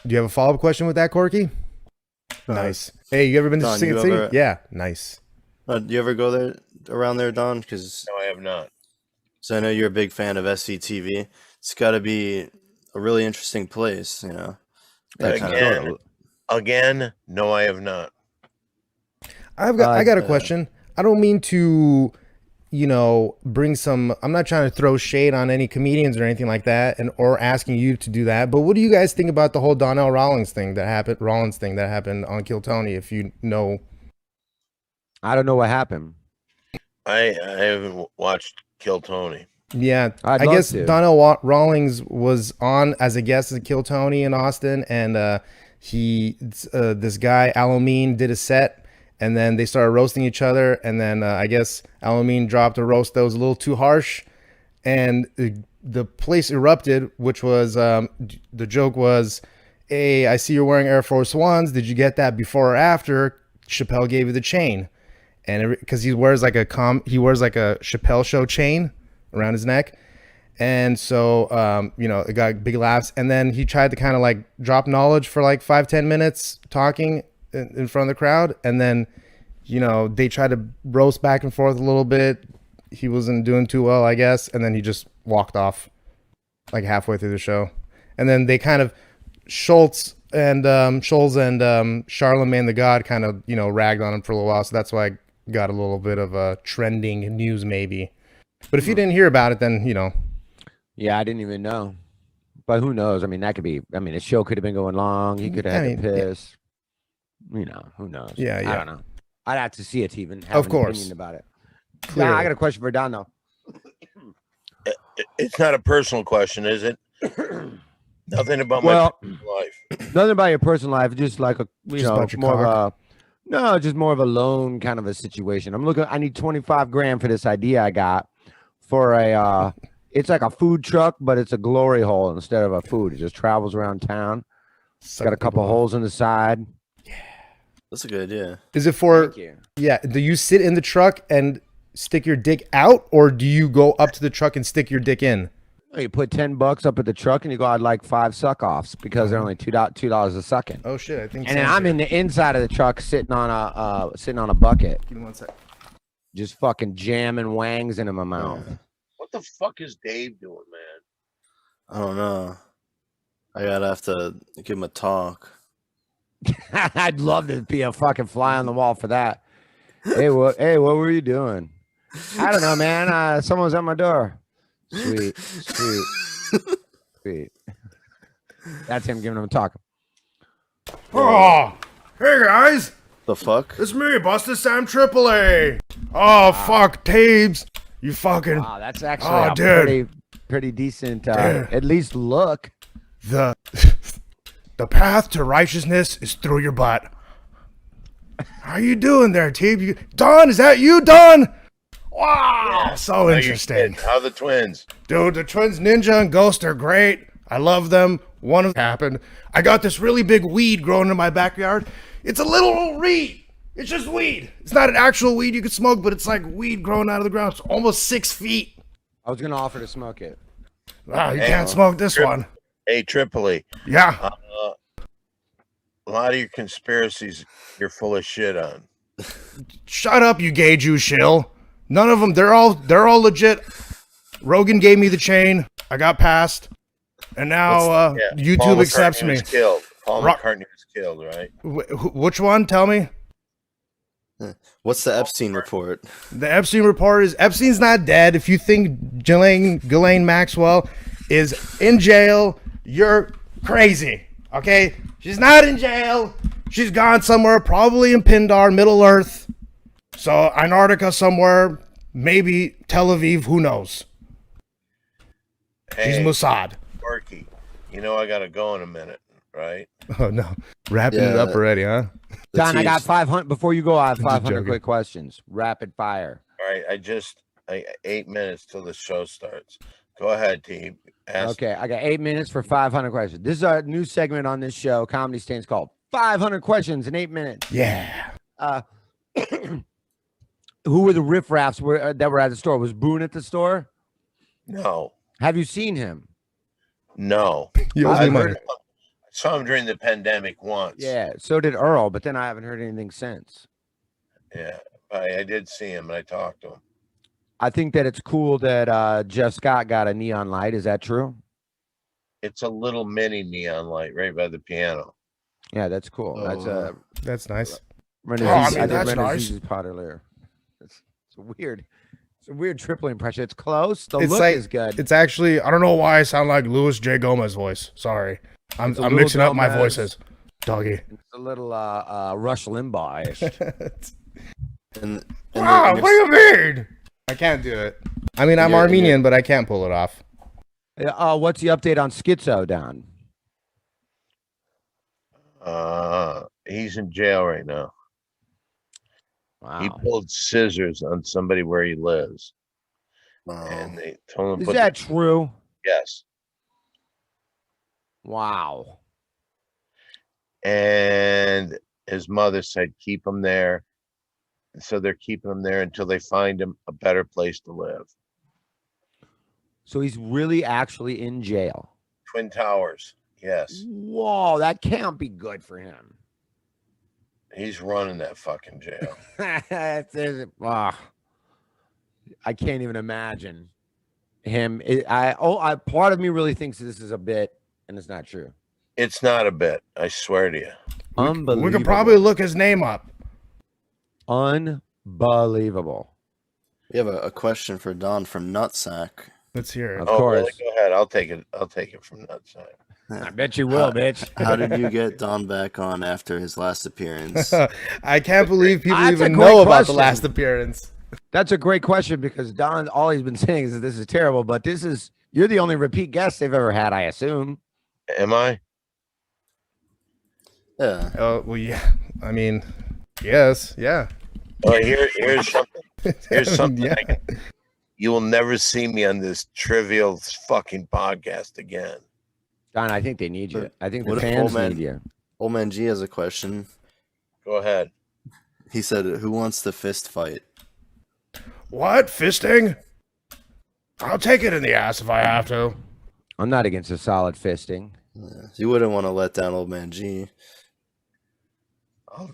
Do you have a follow-up question with that, Corky? Nice. Hey, you ever been to Don, Second you City? ever- Yeah, nice. Do you ever go there around there, Don? Because No, I have not. I know you're a big fan of SCTV. It's got to be a really interesting place, That kind of- Again, no, I have not. I got a question. I don't mean to, bring some. I'm not trying to throw shade on any comedians or anything like that, or asking you to do that. But what do you guys think about the whole Donnell Rollins thing that happened on Kill Tony? If you know, I don't know what happened. I haven't watched Kill Tony. yeah, I'd I love guess to. Donnell Rawlings was on as a guest at Kill Tony in Austin, and this guy Alameen did a set, and then they started roasting each other, and then I guess Alameen dropped a roast that was a little too harsh, and the place erupted, which was the joke was, "Hey, I see you're wearing Air Force Ones. Did you get that before or after Chappelle gave you the chain?" And because he wears like a Chappelle show chain around his neck, And so, you know, it got big laughs. And then he tried to kind of like drop knowledge for like 5-10 minutes talking in front of the crowd. And then, you know, they tried to roast back and forth a little bit. He wasn't doing too well, I guess. And then he just walked off like halfway through the show. And then they kind of, Schultz and Charlemagne the God kind of, you know, ragged on him for a little while. So that's why I got a little bit of a trending news maybe. But if you didn't hear about it, then, you know. Yeah, I didn't even know. But who knows? I mean, that could be. I mean, the show could have been going long. He could have had to piss. Yeah. You know, who knows? Yeah. I don't know. I'd have to see it to even have an opinion about it. Clearly. Now, I got a question for Don, though. It's not a personal question, is it? Nothing about my personal life. Nothing about your personal life. Just like a, you Just know, about your more cock. of a, just more of a loan kind of a situation. I'm looking. I need 25 grand for this idea I got for a. It's like a food truck, but it's a glory hole instead of a food. It just travels around town. It's got a couple holes in the side. Yeah, that's a good idea. Is it for? Yeah. Do you sit in the truck and stick your dick out, or do you go up to the truck and stick your dick in? You put $10 up at the truck and you go, I'd like 5 suck-offs because they're only $2 a sucking. Oh shit! I think. And then I'm in the inside of the truck sitting on a bucket. Give me 1 sec. Just fucking jamming wangs into my mouth. What the fuck is Dave doing, man? I don't know. I gotta have to give him a talk. I'd love to be a fucking fly on the wall for that. Hey, what were you doing? I don't know, man. Someone was at my door. Sweet. That's him giving him a talk. Oh, hey guys, The fuck? it's me, Buster Sam Tripoli. Oh fuck, Teebs, you fucking. Wow, that's actually a pretty decent, at least look. The path to righteousness is through your butt. How you doing there, Teeb? Don, is that you, Don? Wow, so interesting. How are the twins? Dude, the twins Ninja and Ghost are great. I love them. One of them happened. I got this really big weed growing in my backyard. It's a little reed. It's just weed. It's not an actual weed you could smoke, but it's like weed growing out of the ground. It's almost 6 feet. I was gonna offer to smoke it. Wow, you can't smoke this one. Hey, Tripoli. Yeah. A lot of your conspiracies you're full of shit on. Shut up, you gay Jew shill. None of them. They're all legit. Rogan gave me the chain. I got passed, and now YouTube Paul accepts McCartney me. was killed. Paul McCartney was killed, right? Which one? Tell me. What's the Epstein report? The Epstein report is Epstein's not dead. If you think Ghislaine Maxwell is in jail, you're crazy. Okay? She's not in jail. She's gone somewhere, probably in Pindar, Middle Earth. So Antarctica somewhere, maybe Tel Aviv, who knows? She's Mossad. Porky, you know I gotta go in a minute, right? Oh no, wrapping it up already, huh? Don, I got 500. Before you go, I have 500 joking. quick questions. Rapid fire. All right, I 8 minutes till the show starts. Go ahead, team. Okay, I got 8 minutes for 500 questions. This is our new segment on this show, Comedy Stains, called 500 Questions in 8 minutes. Yeah. Who were the riffraffs that were at the store? Was Boone at the store? No. Have you seen him? No. I saw him during the pandemic once. Yeah, so did Earl, but then I haven't heard anything since. Yeah, I did see him and I talked to him. I think that it's cool that Jeff Scott got a neon light. Is that true? It's a little mini neon light right by the piano. Yeah, that's cool. That's nice. That's nice. Pot earlier. It's weird. It's a weird Tripoli impression. It's close. The look is good. It's actually, I don't know why I sound like Louis J. Gomez voice. Sorry. I'm mixing up my voices. Doggy. It's a little Rush Limbaugh-ish. Wow, what do you mean? I can't do it. I mean, I'm Armenian, but I can't pull it off. What's the update on Schizo, Don? He's in jail right now. Wow. He pulled scissors on somebody where he lives. And they told him. Is that true? Yes. Wow. And his mother said, keep him there. And so they're keeping him there until they find him a better place to live. So he's really actually in jail. Twin Towers. Yes. Whoa, that can't be good for him. He's running that fucking jail. I can't even imagine him. Part of me really thinks this is a bit, and it's not true. It's not a bit. I swear to you. Unbelievable. We could probably look his name up. Unbelievable. We have a question for Don from Nutsack. Let's hear it. Of Oh, course. really? Go ahead. I'll take it. I'll take it from that side. I bet you will, bitch. How did you get Don back on after his last appearance? I can't believe people That's a even great know about the question. last appearance. That's a great question because Don, all he's been saying is that this is terrible, but you're the only repeat guest they've ever had, I assume. Am I? Yeah. Oh, well, yeah. I mean, yes, yeah. Well, here's something. Here's something. Yeah. You will never see me on this trivial fucking podcast again. Don, I think they need you. I think the What if fans Old Man- need you. Old Man G has a question. Go ahead. He said, "Who wants to fist fight?" What? Fisting? I'll take it in the ass if I have to. I'm not against a solid fisting. Yeah. You wouldn't want to let down Old Man G.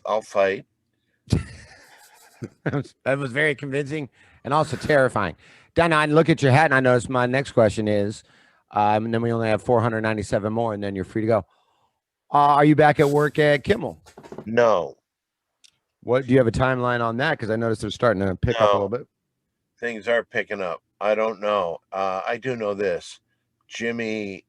I'll fight. That was very convincing and also terrifying. Don, I look at your hat and I notice my next question is, and then we only have 497 more, and then you're free to go. Are you back at work at Kimmel? No. What do you have a timeline on that? Because I noticed they're starting to pick up a little bit. Things are picking up. I don't know. I do know this. Jimmy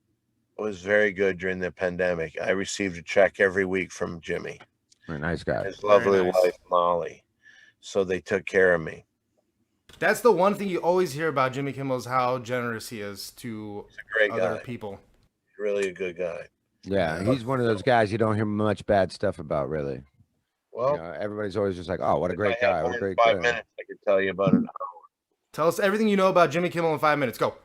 was very good during the pandemic. I received a check every week from Jimmy. Very nice guy. His lovely nice. wife, Molly. So they took care of me. That's the one thing you always hear about Jimmy Kimmel is how generous he is to He's a great other guy. people. He's really a good guy. Yeah, he's one of those guys you don't hear much bad stuff about, really. Well, You know, everybody's always just like, "Oh, what a if great I had guy! more What a than great 5 guy!" minutes, I could tell you about it. Tell us everything you know about Jimmy Kimmel in 5 minutes. Go.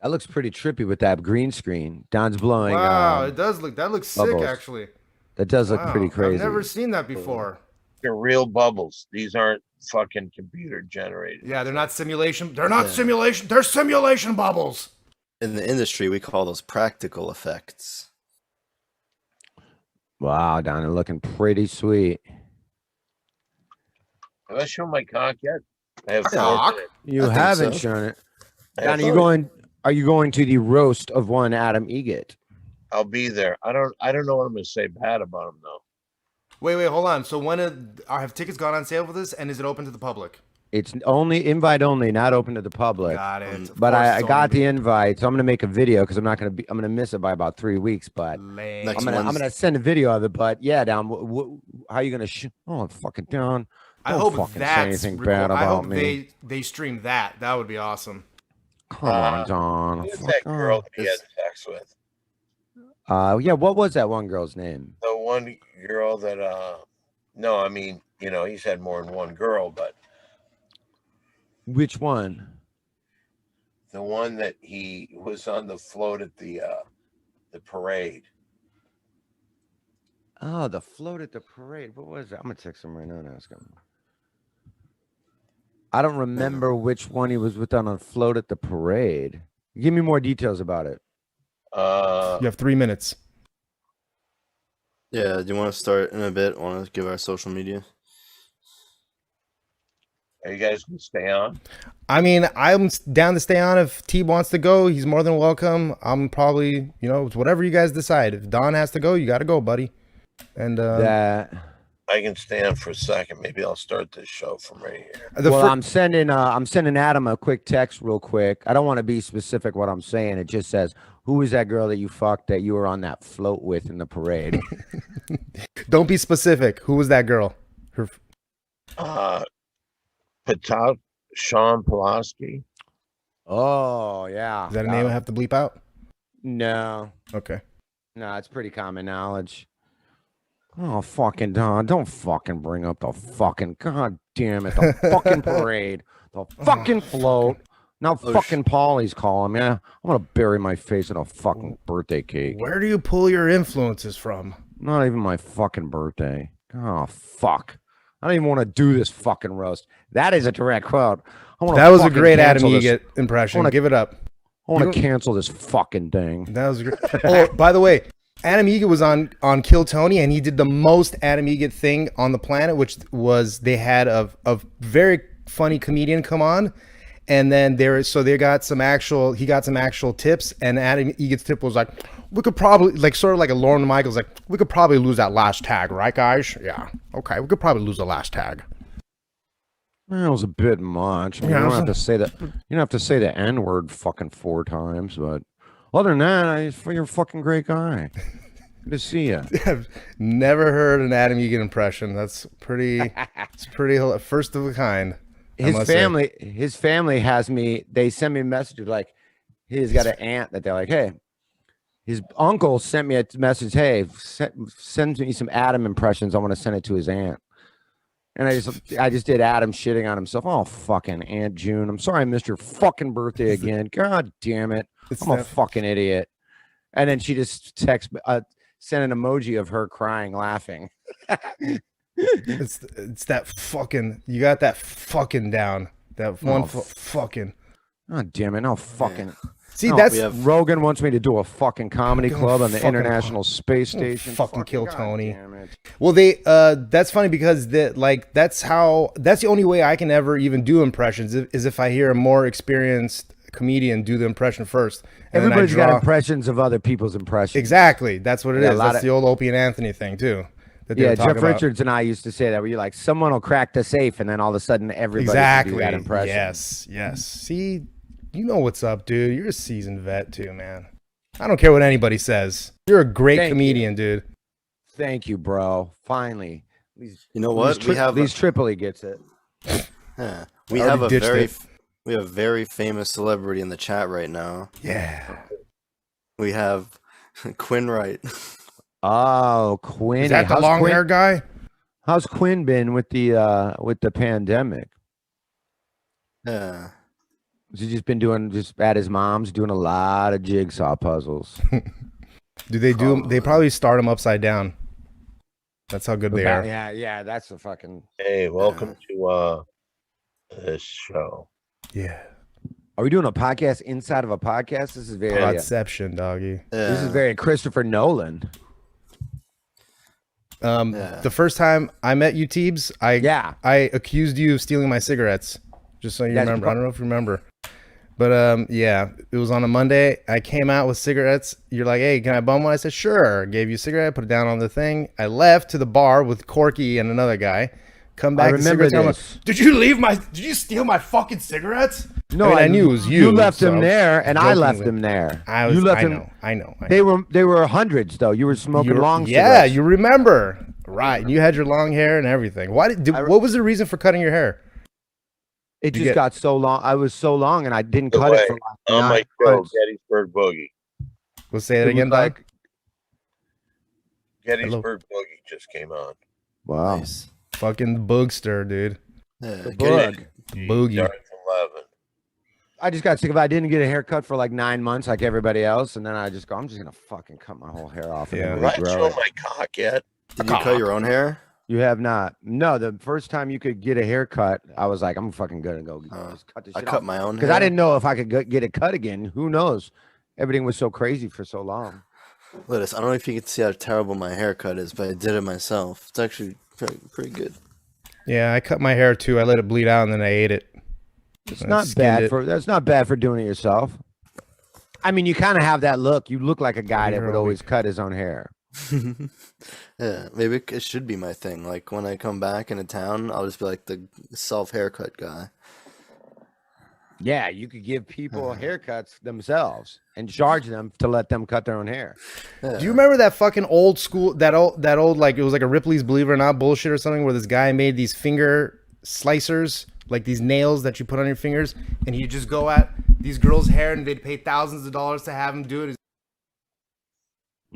That looks pretty trippy with that green screen. Don's blowing. Wow, it does look. That looks sick, bubbles. actually. That does look Wow, pretty crazy. I've never seen that before. They're real bubbles. These aren't fucking computer generated. Yeah, they're not simulation. They're not Yeah. simulation. They're simulation bubbles. In the industry, we call those practical effects. Wow, Don, they're looking pretty sweet. Have I shown my cock yet? I have Cock? 4 minutes. You I think haven't so. shown it. I Don, have are you 4 going? Are you going to the roast of one Adam Egget? I'll be there. I don't know what I'm gonna say bad about him though. Wait, hold on. So have tickets gone on sale for this, and is it open to the public? It's only invite only, not open to the public. Got it. Of But course I it's got only the invite, so I'm gonna make a video because I'm gonna miss it by about 3 weeks. But lame. Next I'm Wednesday. gonna send a video of it. But yeah, Don, how you gonna? Oh, fucking Don. I Don't hope fucking say that's anything record- bad I about hope me. they stream that. That would be awesome. Come on, Don. Who's Fuck that girl off. that he had sex with? Yeah, what was that one girl's name? The one girl that no, I mean, you know, he's had more than one girl, but Which one? the one that he was on the float at the parade. Oh, the float at the parade. What was that? I'm gonna text him right now and ask him. I don't remember which one he was with on a float at the parade. Give me more details about it. You have 3 minutes. Yeah, do you want to start in a bit? Want to give our social media? Are you guys gonna stay on? I mean, I'm down to stay on if T wants to go. He's more than welcome. I'm probably, it's whatever you guys decide. If Don has to go, you got to go, buddy. And That. I can stay on for a second. Maybe I'll start this show from right here. Well, I'm sending Adam a quick text real quick. I don't want to be specific what I'm saying. It just says, "Who is that girl that you fucked that you were on that float with in the parade?" don't be specific. Who was that girl? Her. Patal Sean Pulaski. Oh yeah. Is that a name I have to bleep out? No, Okay. no, it's pretty common knowledge. Oh fucking Don! Don't fucking bring up the fucking god damn it! The fucking parade, the fucking float. Now fucking Paulie's calling me. I'm gonna bury my face in a fucking birthday cake. Where do you pull your influences from? Not even my fucking birthday. Oh fuck! I don't even want to do this fucking roast. That is a direct quote. That was a great Adam Egget impression. Give it up. I want to cancel this fucking thing. That was great. Oh, by the way, Adam Egget was on Kill Tony, and he did the most Adam Egget thing on the planet, which was they had a very funny comedian come on, and then he got some actual tips, and Adam Eget's tip was like, we could probably, like, sort of like a Lorne Michaels, like, we could probably lose that last tag, right, guys? Yeah, okay, we could probably lose the last tag. That was a bit much. I mean, you don't have to say that. You don't have to say the N-word fucking 4 times, but other than that, you're a fucking great guy. Good to see you. I've never heard an Adam Egget impression. That's pretty. It's pretty first of a kind. His family has me. They send me a message like, he's got an aunt that they're like, hey. His uncle sent me a message. Hey, send me some Adam impressions. I want to send it to his aunt. And I just did Adam shitting on himself. Oh, fucking Aunt June. I'm sorry I missed your fucking birthday again. God damn it. I'm a fucking idiot. And then she just sent an emoji of her crying, laughing. It's that fucking, you got that fucking down. That one fucking. Oh, damn it. No fucking. Yeah. See, that's Rogan wants me to do a fucking comedy club on the International Space Station. Fucking kill Tony. Well, that's funny because that's the only way I can ever even do impressions is if I hear a more experienced comedian do the impression first. Everybody's got impressions of other people's impressions. Exactly. That's what it is. That's the old Opie and Anthony thing too. Yeah, Jeff Richards and I used to say that, where you're like, someone will crack the safe, and then all of a sudden everybody can do that impression. Yes. See, you know what's up, dude. You're a seasoned vet too, man. I don't care what anybody says. You're a great comedian, dude. Thank you, bro. Finally. You know what? Lee's Tripoli gets it. Yeah. We have a very famous celebrity in the chat right now. Yeah. We have Quinn Wright. Oh, Quinn. Is that the long hair guy? How's Quinn been with the pandemic? Yeah. He's just been just at his mom's doing a lot of jigsaw puzzles. They probably start him upside down. That's how good they are. Yeah, that's the fucking. Hey, welcome to this show. Yeah. Are we doing a podcast inside of a podcast? This is very Podception, doggy. This is very Christopher Nolan. The first time I met you, Teebs, I accused you of stealing my cigarettes. Just so you remember. I don't know if you remember. But yeah, it was on a Monday. I came out with cigarettes. You're like, hey, can I bum one? I said, sure. Gave you a cigarette, put it down on the thing. I left to the bar with Corky and another guy. Come back. I remember this. Like, did you steal my fucking cigarettes? No, I knew it was you. You left them there, and I left them there. I know. They were hundreds, though. You were smoking long cigarettes. Yeah, you remember. Right. You had your long hair and everything. What was the reason for cutting your hair? It just got so long. I was so long, and I didn't cut it for on my show, Gettysburg Boogie. We'll say it again, Doc. Gettysburg Boogie just came on. Wow. Nice. Fucking boogster, dude. The bug. Boogie. I just got sick of it. I didn't get a haircut for like 9 months like everybody else, and then I just go, I'm just going to fucking cut my whole hair off. Yeah. Not show my cock yet. Did you cut your own hair? You have not. No, the first time you could get a haircut, I was like, I'm fucking good and go just cut this shit I cut my own hair. Because I didn't know if I could get it cut again. Who knows? Everything was so crazy for so long. Litis, I don't know if you can see how terrible my haircut is, but I did it myself. It's actually pretty good. Yeah, I cut my hair too. I let it bleed out and then I ate it. That's not bad for doing it yourself. I mean, you kind of have that look. You look like a guy that would always cut his own hair. Yeah, maybe it should be my thing. Like when I come back into town, I'll just be like the self haircut guy. Yeah, you could give people haircuts themselves and charge them to let them cut their own hair. Yeah. Do you remember that fucking old school, that old like it was like a Ripley's Believe It or Not bullshit or something, where this guy made these finger slicers, like these nails that you put on your fingers, and he'd just go at these girls' hair and they'd pay thousands of dollars to have him do it.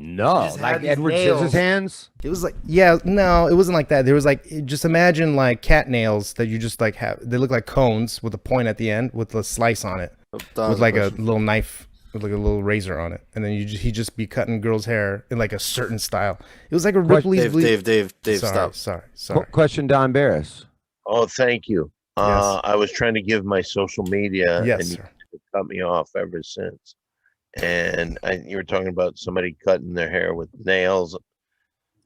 No, like Edward Scissorhands. It was like, no, it wasn't like that. There was like, just imagine like cat nails that you just like have. They look like cones with a point at the end with a slice on it, with like a little knife. with like a little razor on it, and then he'd just be cutting girls' hair in like a certain style. It was like a Ripley's. Dave, stop. Sorry. Question, Don Barris. Oh, thank you. Yes. I was trying to give my social media, Yes, and you sir. cut me off ever since. And you were talking about somebody cutting their hair with nails.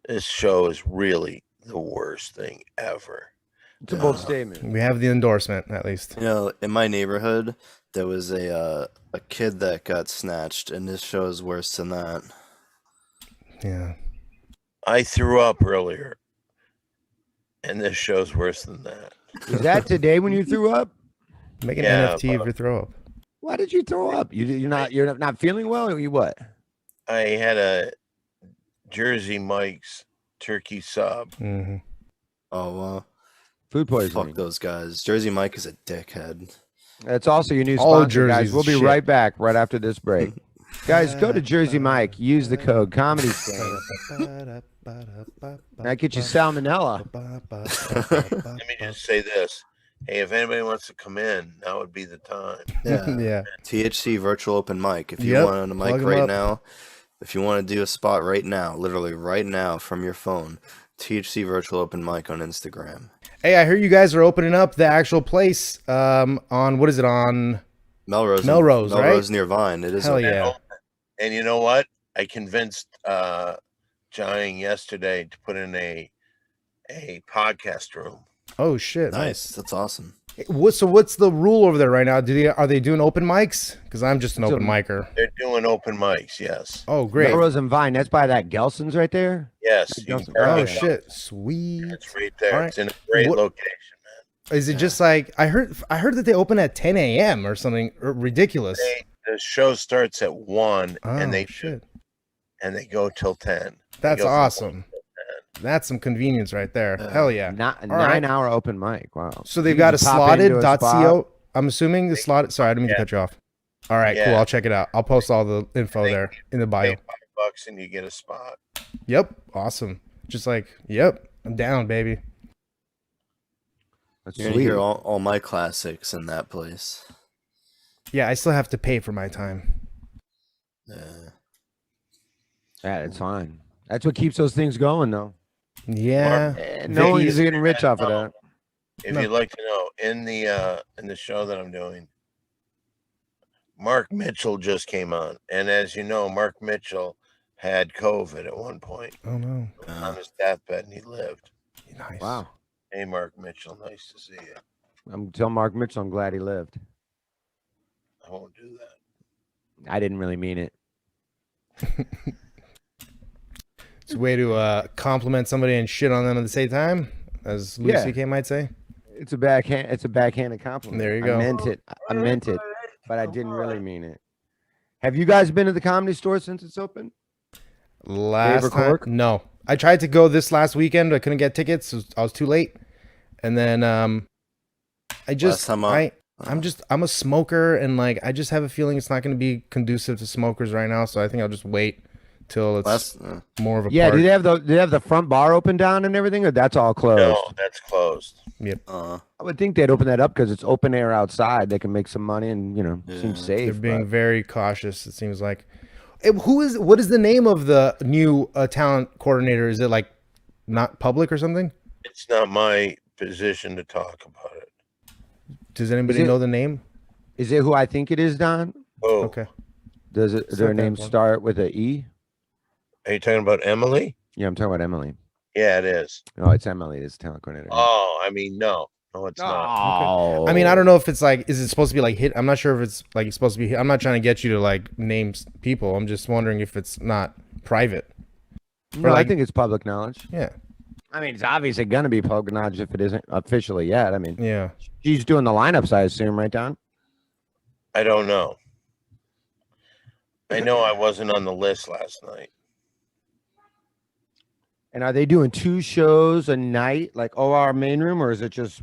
This show is really the worst thing ever. It's a bold statement. We have the endorsement at least. You know, in my neighborhood, there was a kid that got snatched, and this show is worse than that. Yeah. I threw up earlier, and this show's worse than that. Is that today when you threw up? Make an Yeah, NFT of your throw up. Why did you throw up? You're not feeling well, or you what? I had a Jersey Mike's turkey sub. Mm-hmm. Oh, Food poisoning. fuck those guys. Jersey Mike is a dickhead. That's also your new All sponsor, guys. jerseys We'll be shit. right back right after this break. Guys, go to Jersey Mike. Use the code Comedy Stain. That gets you salmonella. Let me just say this. Hey, if anybody wants to come in, now would be the time. Yeah. Yeah. THC virtual open mic. If you Yep, want a plug mic 'em right up. now, if you want to do a spot right now, literally right now from your phone, THC virtual open mic on Instagram. Hey, I heard you guys are opening up the actual place on what is it on? Melrose, Melrose, right? Melrose near Vine. It is. Hell open. yeah. And you know what? I convinced Johnny yesterday to put in a podcast room. Oh shit. Nice. That's awesome. What's the rule over there right now? Are they doing open mics? Because I'm just an open micer. They're doing open mics, yes. Oh great. Melrose and Vine. That's by that Gelson's right there. Yes. Hey, you Johnson. can Oh park it. shit. Sweet. It's right there. All right. It's in a great What- location. Is it just like I heard that they open at 10 a.m. or something ridiculous? The show starts at 1 Oh and they shit. go till 10. That's go from awesome. That's some convenience right there. Hell yeah. Not a All right. 9-hour open mic. Wow. So they've You got a just pop into a spot. slotted.co. I'm assuming the slotted. Sorry, I didn't mean to cut you off. All right, cool. Yeah. I'll check it out. I'll post all the info Thank there in the bio. Pay $5 and you get a spot. Yep. Awesome. Just like, yep. I'm down, baby. That's You're gonna sweet. hear all my classics in that place. Yeah, I still have to pay for my time. Yeah. Yeah, it's fine. That's what keeps those things going, though. Yeah. No one's Vicky's- getting rich off of that. If No. you'd like to know, in the show that I'm doing, Mark Mitchell just came on. And as you know, Mark Mitchell had COVID at one point Oh no. on his deathbed and he lived. Nice. Wow. Hey, Mark Mitchell, nice to see you. I'm telling Mark Mitchell I'm glad he lived. I won't do that. I didn't really mean it. It's a way to compliment somebody and shit on them at the same time, as Louis Yeah. C.K. might say. It's a backhanded compliment. There you go. I meant it, but I didn't really mean it. Have you guys been to the Comedy Store since it's open? Last or time, Cork? no. I tried to go this last weekend. I couldn't get tickets. I was too late. And then I'm a smoker, and like I just have a feeling it's not going to be conducive to smokers right now. So I think I'll just wait till it's more of a Yeah, party. do they have the front bar open down and everything, or that's all closed? No, that's closed. I would think they'd open that up because it's open air outside. They can make some money and seem safe. They're being but- very cautious. It seems like. What is the name of the new talent coordinator? Is it like not public or something? It's not my position to talk about it. Does anybody know the name? Is it who I think it is, Don? Oh, Okay. Does it? It's Their not that name one. start with a E? are you talking about Emily? Yeah, I'm talking about Emily. Yeah, it is. No, it's Emily. It's talent coordinator. Oh, I mean, no, it's not. Oh. I mean, I don't know if it's like, is it supposed to be like hit? I'm not sure if it's like it's supposed to be. I'm not trying to get you to like name people. I'm just wondering if it's not private. No, like- I think it's public knowledge. Yeah. I mean, it's obviously going to be public knowledge if it isn't officially yet. I mean, Yeah. she's doing the lineups, I assume, right, Don? I don't know. I know I wasn't on the list last night. And are they doing 2 shows a night, like OR main room, or is it just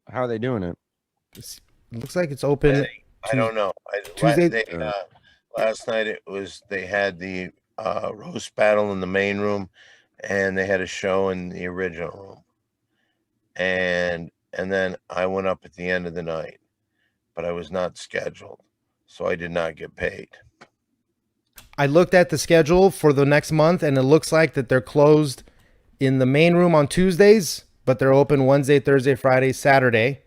how are they doing it? It looks like it's open. I don't know. Tuesday- Last night they had the roast battle in the main room, and they had a show in the original room, and then I went up at the end of the night, but I was not scheduled, so I did not get paid. I looked at the schedule for the next month, and it looks like that they're closed in the main room on Tuesdays, but they're open Wednesday, Thursday, Friday, Saturday,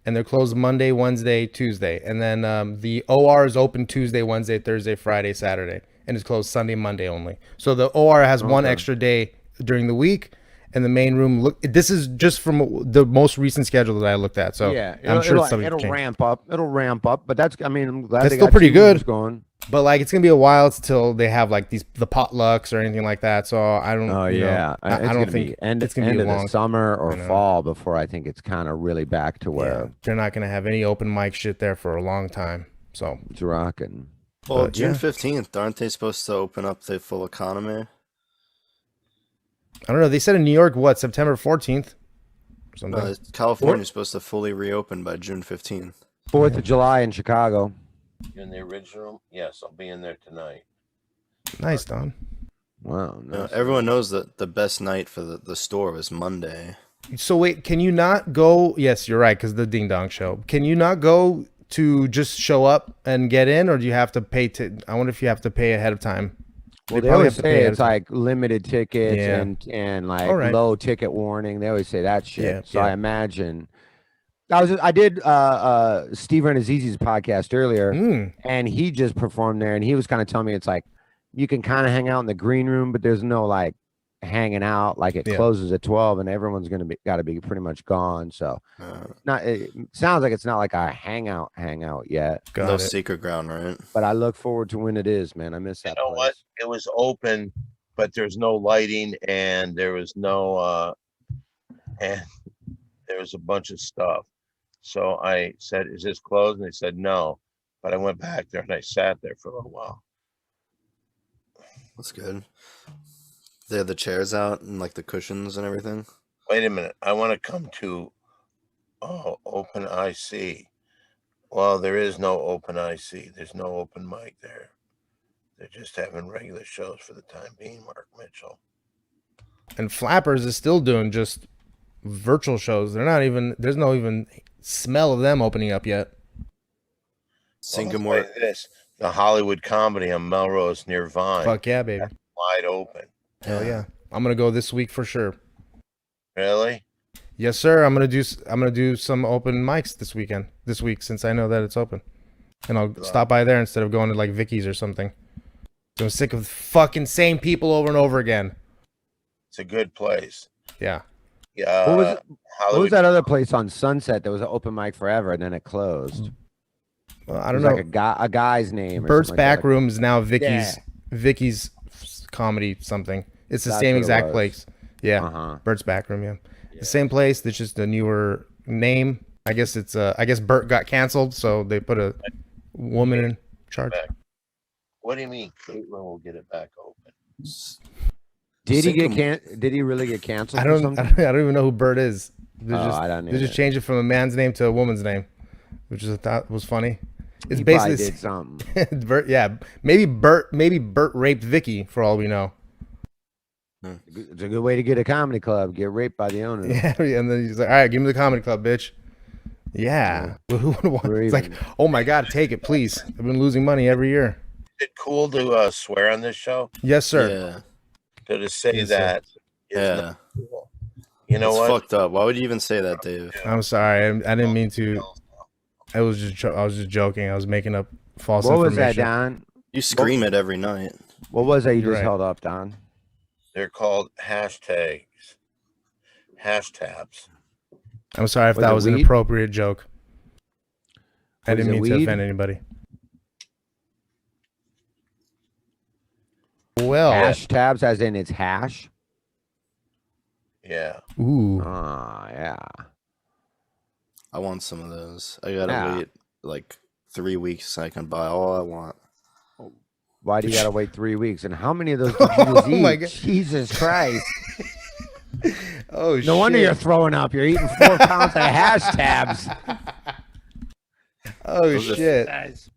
and they're closed Monday, Wednesday, Tuesday. And then the OR is open Tuesday, Wednesday, Thursday, Friday, Saturday, and it's closed Sunday, Monday only. So the OR has one extra day during the week, and the main room. This is just from the most recent schedule that I looked at. So yeah, I'm sure it'll ramp up. It'll ramp up, but that's. I mean, I'm glad That's they still got pretty 2 good. rooms going. But like, it's gonna be a while till they have like the potlucks or anything like that. So I don't. Oh yeah, I don't think it's gonna end be of long. the summer or fall before I think it's kind of really back to where they're not gonna have any open mic shit there for a long time. So it's rocking. Well, But, June 15th, aren't they supposed to open up the full economy? I don't know. They said in New York, what, September 14th or something. California's supposed to fully reopen by June 15th. 4th of July in Chicago. In the original, yes, I'll be in there tonight. Nice, Don. Wow. Nice. Everyone knows that the best night for the store was Monday. So wait, can you not go? Yes, you're right, because the Ding Dong Show. Can you not go to just show up and get in, or do you have to pay? I wonder if you have to pay ahead of time. Well, they probably always have to pay say ahead it's of time. like limited tickets Yeah. and like All right. low ticket warning. They always say that shit. Yeah, So yeah. I imagine I did Steve Renazizi's podcast earlier, and he just performed there, and he was kind of telling me it's like you can kind of hang out in the green room, but there's no like hanging out. Like it closes at 12, and everyone's got to be pretty much gone. So it sounds like it's not like a hangout yet. No secret ground, right? But I look forward to when it is, man. I miss that. You know what? It was open, but there's no lighting, and there was no and there was a bunch of stuff. So I said, "Is this closed?" And they said no. But I went back there and I sat there for a little while. That's good. They had the chairs out and like the cushions and everything. Wait a minute. I want to come to open IC. Well, there is no open IC. There's no open mic there. They're just having regular shows for the time being, Mark Mitchell. And Flappers is still doing just virtual shows. They're not even. There's no even smell of them opening up yet. Well, this the Hollywood Comedy on Melrose near Vine. Fuck yeah, baby. That's wide open. Hell yeah. I'm gonna go this week for sure. Really? Yes, sir. I'm gonna do some open mics this week since I know that it's open, and I'll stop by there instead of going to like Vicky's or something. I'm sick of fucking same people over and over again. It's a good place. Yeah. Yeah. What was that other place on Sunset that was an open mic forever and then it closed? Well, I don't know. know. Like a guy's name. Or Bert's something Back like that. Room is now Vicky's comedy something. It's the That's same what it exact was. place. Yeah. Bert's Back Room. Yeah. The same place. It's just a newer name. I guess it's I guess Bert got canceled, so they put a woman in charge. What do you mean? Caitlin will get it back open. Did he really get canceled? I or don't something? I don't even know who Bert is. I don't They just either. changed it from a man's name to a woman's name, which I thought was funny. It's He basically probably did something. Bert, yeah, maybe Bert raped Vicky for all we know. It's a good way to get a comedy club. Get raped by the owner. Yeah, and then he's like, "All right, give me the comedy club, bitch." Yeah, well, who would want? It's like, oh my god, take it, please. I've been losing money every year. Is it cool to swear on this show? Yes, sir. Yeah. So to say Yes, sir. that is Yeah. not cool. You know It's what? fucked up. Why would you even say that, Dave? I'm sorry, I didn't mean to. I was just joking. I was making up false What was information. that, Don? You scream it every night. What was that you You're just right. held up, Don? They're called hashtabs. I'm sorry if Was that it was an weed? appropriate joke. I Was didn't it mean to weed? offend anybody. Well, Hash tabs, as in it's hash. Yeah. ooh, Yeah. I want some of those. I gotta Yeah. wait like 3 weeks so I can buy all I want. Why do you gotta wait 3 weeks? And how many of those did you just eat? my God. Jesus Christ! oh No wonder you're throwing up. You're eating 4 pounds of hash tabs. Oh Those are- shit!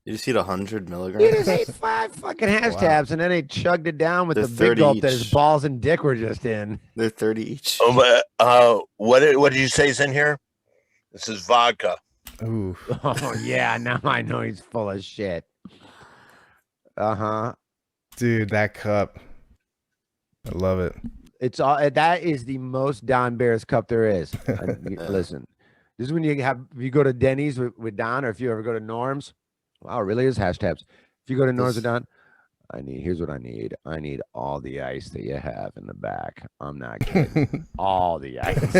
You just eat 100 He just milligrams? ate 5 fucking hash Wow. tabs, and then he chugged it down with They're the big 30 gulp that his each. balls and dick were just in. They're 30 each. Oh, but what did you say is in here? This is vodka. Ooh, Oh yeah, now I know he's full of shit. dude, that cup. I love it. It's all that is the most Don Barris cup there is. Listen, this is when if you go to Denny's with Don, or if you ever go to Norm's. Wow, it really is hashtags. If you go to Norm's with Don, here's what I need. I need all the ice that you have in the back. I'm not kidding. All the ice.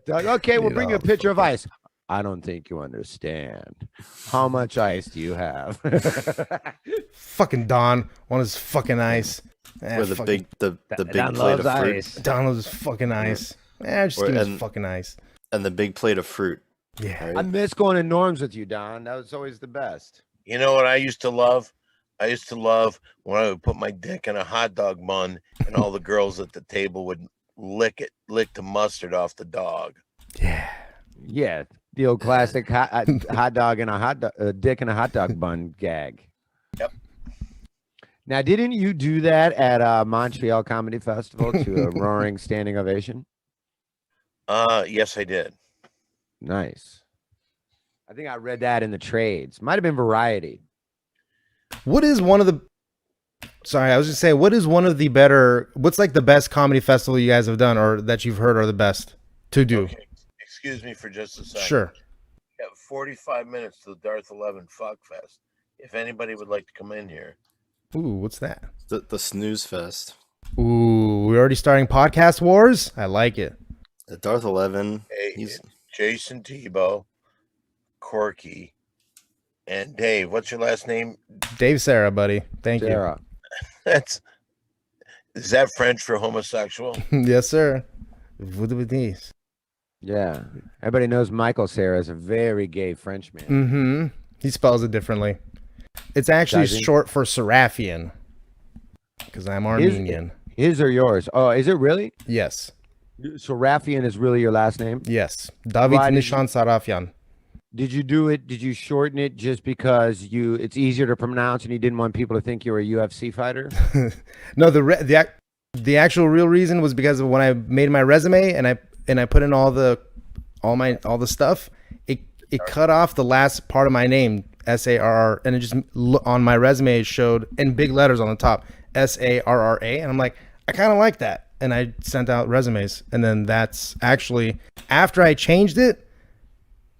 Like, okay, we'll bring you a pitcher of ice. I don't think you understand. How much ice do you have? Fucking Don, want his fucking ice. Or the big Don plate loves of fruit. ice. Don loves his fucking ice. Just give me his fucking ice. And the big plate of fruit. Yeah. Right? I miss going to Norm's with you, Don. That was always the best. You know what I used to love? I used to love when I would put my dick in a hot dog bun and all the girls at the table would lick the mustard off the dog. Yeah. Yeah, the old classic hot dog and dick in a hot dog bun gag. Yep. Now, didn't you do that at Montreal Comedy Festival to a roaring standing ovation? Yes, I did. Nice. I think I read that in the trades. Might have been Variety. What is one of the? Sorry, I was just saying. What is one of the better? What's like the best comedy festival you guys have done, or that you've heard are the best to do? Okay. Excuse me for just a second. Sure. We have 45 minutes to the Darth 11 Fuck Fest. If anybody would like to come in here. Ooh, what's that? The snooze fest. Ooh, we're already starting podcast wars. I like it. The Darth 11. Hey, He's Jayson Teeb, Corky, and Dave. What's your last name? Dave Sarah, buddy. Thank Sarah. Is that French for homosexual? you. Yes, sir. Voodoo-voodoo. Yeah. Everybody knows Michael Sarah is a very gay Frenchman. Mm-hmm. He spells it differently. It's actually Does he? short for Serafian. Because I'm Armenian. His or yours? Oh, is it really? Yes. So Raffian is really your last name? Yes. David Why did Nishan Sarafian. Did you do it? Did you shorten it just because it's easier to pronounce and you didn't want people to think you were a UFC fighter? No, the actual real reason was because of when I made my resume and I put in all the stuff, it cut off the last part of my name, SARR, and it just on my resume it showed in big letters on the top SARRA, and I'm like, I kind of like that, and I sent out resumes, and then that's actually after I changed it,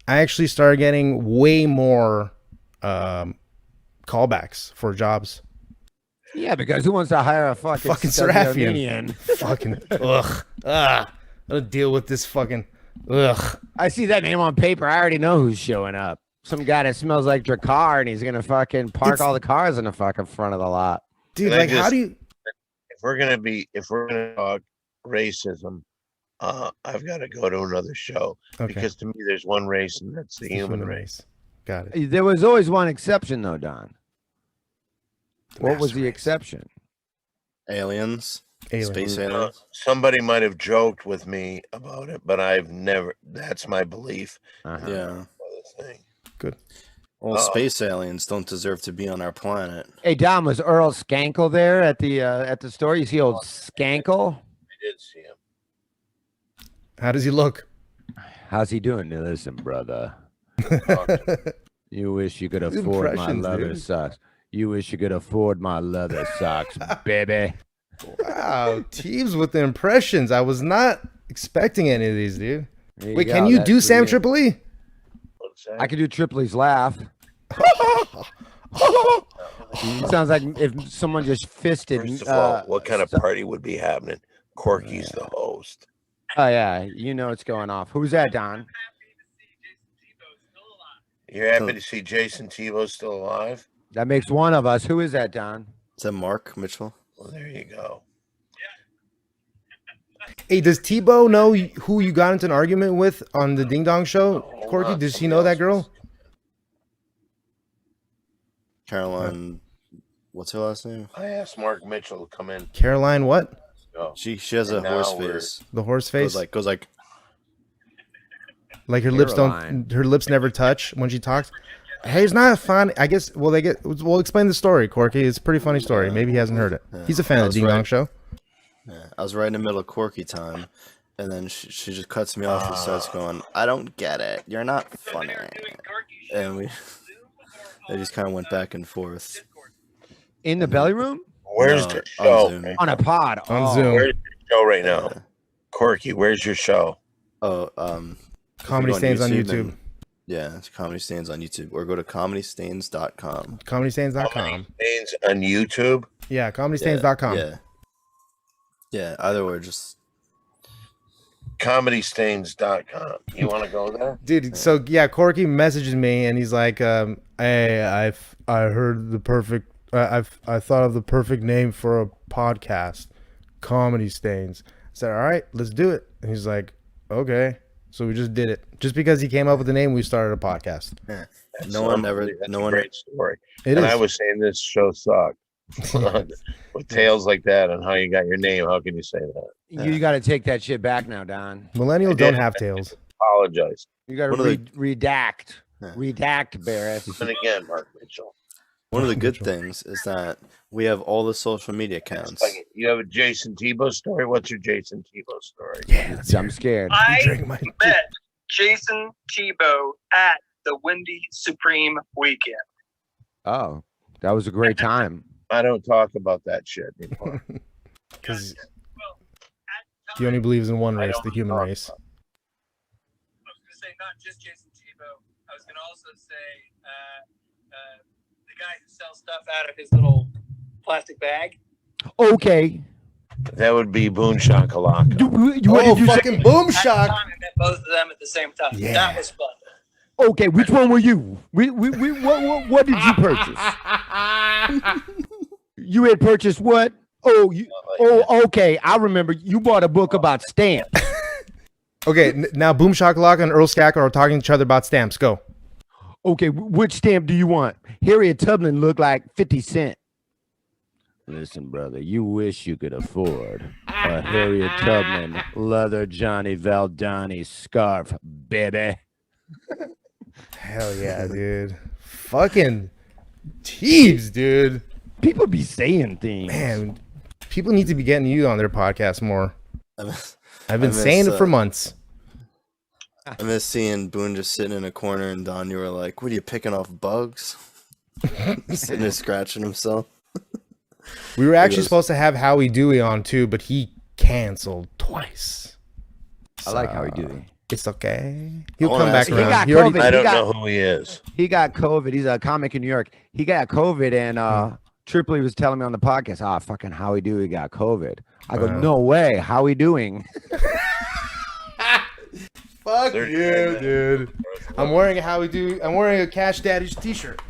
I actually started getting way more callbacks for jobs. Yeah, because who wants to hire a fucking Serafian? Armenian? Fucking ugh. I don't deal with this fucking ugh. I see that name on paper. I already know who's showing up. Some guy that smells like Drakkar, and he's gonna fucking park all the cars in the fucking front of the lot. Dude, Can I like, how do you? If we're gonna talk racism, I've got to go to another show because to me there's one race and that's the human race. Got it. There was always one exception, though, Don. What was the exception? aliens. Aliens. Space aliens. Somebody might have joked with me about it, but I've never. That's my belief. Yeah. Thing. Good. Well, space aliens don't deserve to be on our planet. Hey, Don, was Earl Skakel there at the store? You see old Skakel? I did see him. How does he look? How's he doing? Now, listen, brother. You wish you could These afford my impressions, leather dude. socks. You wish you could afford my leather socks, baby. Wow, Teebs with the impressions. I was not expecting any of these, dude. There Wait, go. can you That's do for Sam you. Tripoli? What's that? I can do Tripoli's laugh. It sounds like if someone just fisted. First of all, what kind of party would be happening? Corky's the host. Oh yeah, you know what's going off. Who's that, Don? You're happy to see Jayson Teeb still alive? That makes one of us. Who is that, Don? Is that Mark Mitchell? Well, there you go. Hey, does Tebow know who you got into an argument with on the Ding Dong show? Corky, does he know that girl? Caroline. What's her last name? I asked Mark Mitchell to come in. Caroline what? Oh, She has a And now horse we're- face. The horse face? Goes like Like her lips Caroline. don't, her lips never touch when she talks. Hey, it's not fun. I guess. Well, we'll explain the story, Corky. It's a pretty funny story. Maybe he hasn't heard it. He's a fan of the That's Ding Dong right. show. I was right in the middle of Corky time, And then she just cuts me off and starts going, I don't get it. You're not funny. And we just kind of went back and forth. In the belly room? Where's No, the show? on Zoom. On a pod. On Zoom. Where's your show right now? Corky, where's your show? Oh, Comedy Stains on YouTube. Yeah, it's Comedy Stains on YouTube. Or go to comedystains.com. Comedystains.com. Stains on YouTube? Yeah, comedystains.com. Yeah. Yeah, either way, just comedystains.com. You want to go there? Dude, so yeah, Corky messages me and he's like, hey, I heard the perfect I thought of the perfect name for a podcast, Comedy Stains. I said, all right, let's do it. And he's like, okay. So we just did it. Just because he came up with the name, we started a podcast. yeah. That's No one ever unbelievable. That's no a one great story. It And is. I was saying this show sucked. With tales like that and how you got your name, how can you say that? You got to take that shit back now, Don. Millennials don't have tails. Apologize. You got to One of the- redact. Yeah. Redact, Barris. And again, Mark Mitchell. One of the good things is that we have all the social media accounts. Like, you have a Jayson Teeb story. What's your Jayson Teeb story? Yeah, I'm scared. I Drink my- met Jayson Teeb at the Windy Supreme weekend. Oh, that was a great time. I don't talk about that shit anymore. Because Well, at he only believes in one I race, don't the human talk race. I was going to say not just Jayson Teeb. I was going to also say the guy who sells stuff out of his little plastic bag. Okay. That would be Boomshakalaka. What Oh, did you say? fucking boom At the shock. time, I met both of them at the same time. Yeah. That was fun. Okay, which one were you? What did you purchase? You had purchased what? Oh, okay. I remember you bought a book about stamps. Okay, now Boomshakalaka and Earl Skakel are talking to each other about stamps. Go. Okay, which stamp do you want? Harriet Tubman looked like 50 Cent. Listen, brother, you wish you could afford a Harriet Tubman leather Johnny Valdani scarf, baby. Hell yeah, dude. Fucking Teebs, dude. People be saying things. Man, people need to be getting you on their podcast more. I've been miss, saying it for months. I miss seeing Boone just sitting in a corner, and Don, you were like, "What are you picking off bugs?" Sitting there scratching himself. We were actually goes- supposed to have Howie Dewey on too, but he canceled twice. I like how he do it. It's okay. He'll wanna come back ask you- He around. got He already, COVID. I don't got- know who he is. He got COVID. He's a comic in New York. He got COVID, and Tripoli was telling me on the podcast, fucking Howie Dewey got COVID. I go, Wow. no way. How we doing? Fuck 39 you, minutes. dude. I'm wearing a Howie Dewey. I'm wearing a Cash Daddy's t-shirt.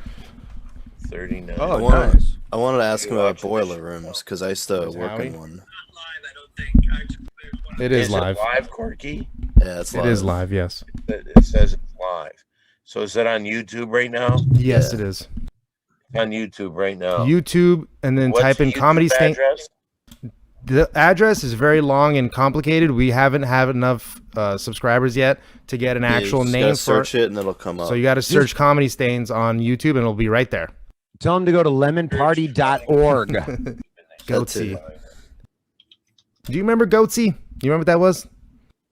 39. Oh, wanna- nice. I wanted to ask him You about watching boiler this? rooms because I used to Where's work Howie? in one. Not live, I don't think. Actually, there's one. It is Is live. it live, Corky? Yeah, it's It live. is live, yes. It says it's live. So is it on YouTube right now? Yes, Yeah. it is. It's on YouTube right now. YouTube, and then What's type the in YouTube Comedy Stain. address? The address is very long and complicated. We haven't had enough subscribers yet to get an Yeah, you actual just name gotta for search it and it'll come up. So you got to search Comedy Stains on YouTube, and it'll be right there. Tell him to go to lemonparty.org. Goatsy. it. Do you remember Goatsy? You remember what that was?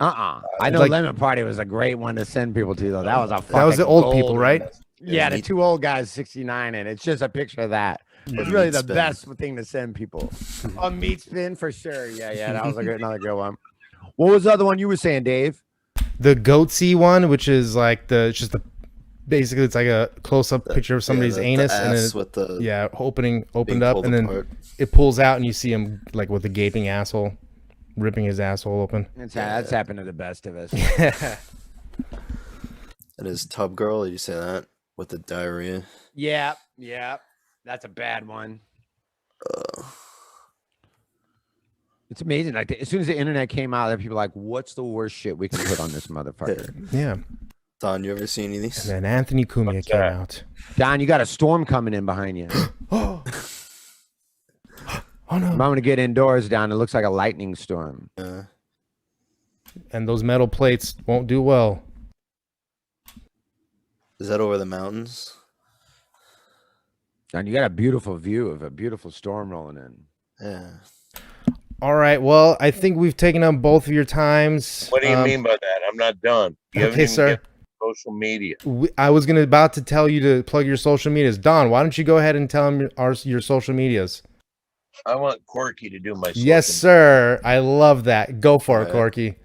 I know Like- Lemon Party was a great one to send people to, though. That was a That was the fucking old people, golden- right? Yeah, the two old guys, 69, and it's just a picture of that. It's really Meat the spin. best thing to send people. A meat spin for sure. Yeah, that was another good one. What was the other one you were saying, Dave? The Goatsy one, which is like it's just basically it's like a close-up picture of somebody's the anus, and ass then with the opened being up, pulled and then apart. it pulls out, and you see him like with a gaping asshole, ripping his asshole open. That's happened to the best of us. And his tub girl, did you say that? With the diarrhea. Yeah. That's a bad one. It's amazing. Like as soon as the internet came out, there people were like, "What's the worst shit we can put on this motherfucker?" Yeah. Don, you ever see any of these? And then Anthony Cumia What's came that? out. Don, you got a storm coming in behind you. Oh no! I'm gonna get indoors, Don. It looks like a lightning storm. And those metal plates won't do well. Is that over the mountains? Don, you got a beautiful view of a beautiful storm rolling in. Yeah. All right. Well, I think we've taken up both of your times. What do you mean by that? I'm not done. You haven't Okay, even sir. given social media. I was about to tell you to plug your social medias. Don, why don't you go ahead and tell them your social medias? I want Corky to do my social Yes, sir. I love that. Go for it, Alright. Corky.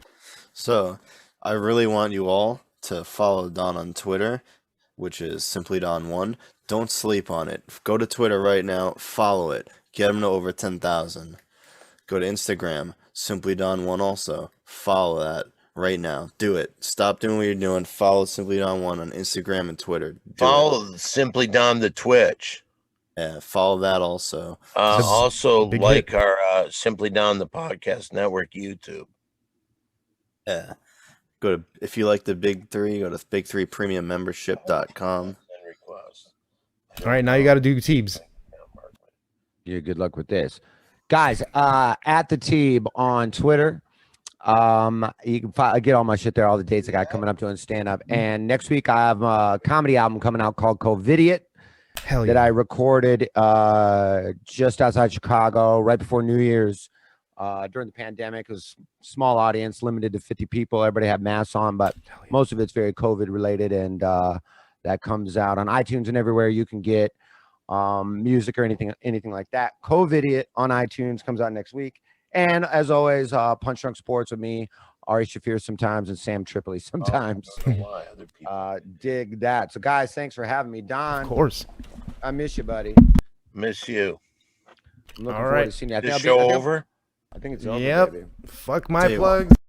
So, I really want you all to follow Don on Twitter, which is simply Don1. Don't sleep on it. Go to Twitter right now, follow it. Get him to over 10,000. Go to Instagram, simply Don1 also. Follow that right now. Do it. Stop doing what you're doing. Follow Simply Don1 on Instagram and Twitter. Follow Simply Don the Twitch. Yeah, follow that also. Also big like hit. our Simply Don the Podcast Network YouTube. Yeah. Go to, if you like the big three, go to big3premiummembership.com. Send request. All right, now you got to do Teebs. Yeah, good luck with this. Guys, at the Teeb on Twitter. You can get all my shit there, all the dates I got coming up doing stand up. And next week I have a comedy album coming out called COVIDiot Hell that yeah. I recorded just outside Chicago right before New Year's during the pandemic. It was small audience, limited to 50 people. Everybody had masks on, but most of it's very COVID related. And that comes out on iTunes and everywhere you can get music or anything like that. COVIDiot on iTunes comes out next week. And as always, Punch Drunk Sports with me, Ari Shafir sometimes, and Sam Tripoli sometimes. Other people. Dig that. So, guys, thanks for having me. Don, Of course. I miss you, buddy. Miss you. I'm looking All forward right. to seeing you. This show over? I think it's over, Yep. baby. Fuck my Tell you what. plugs.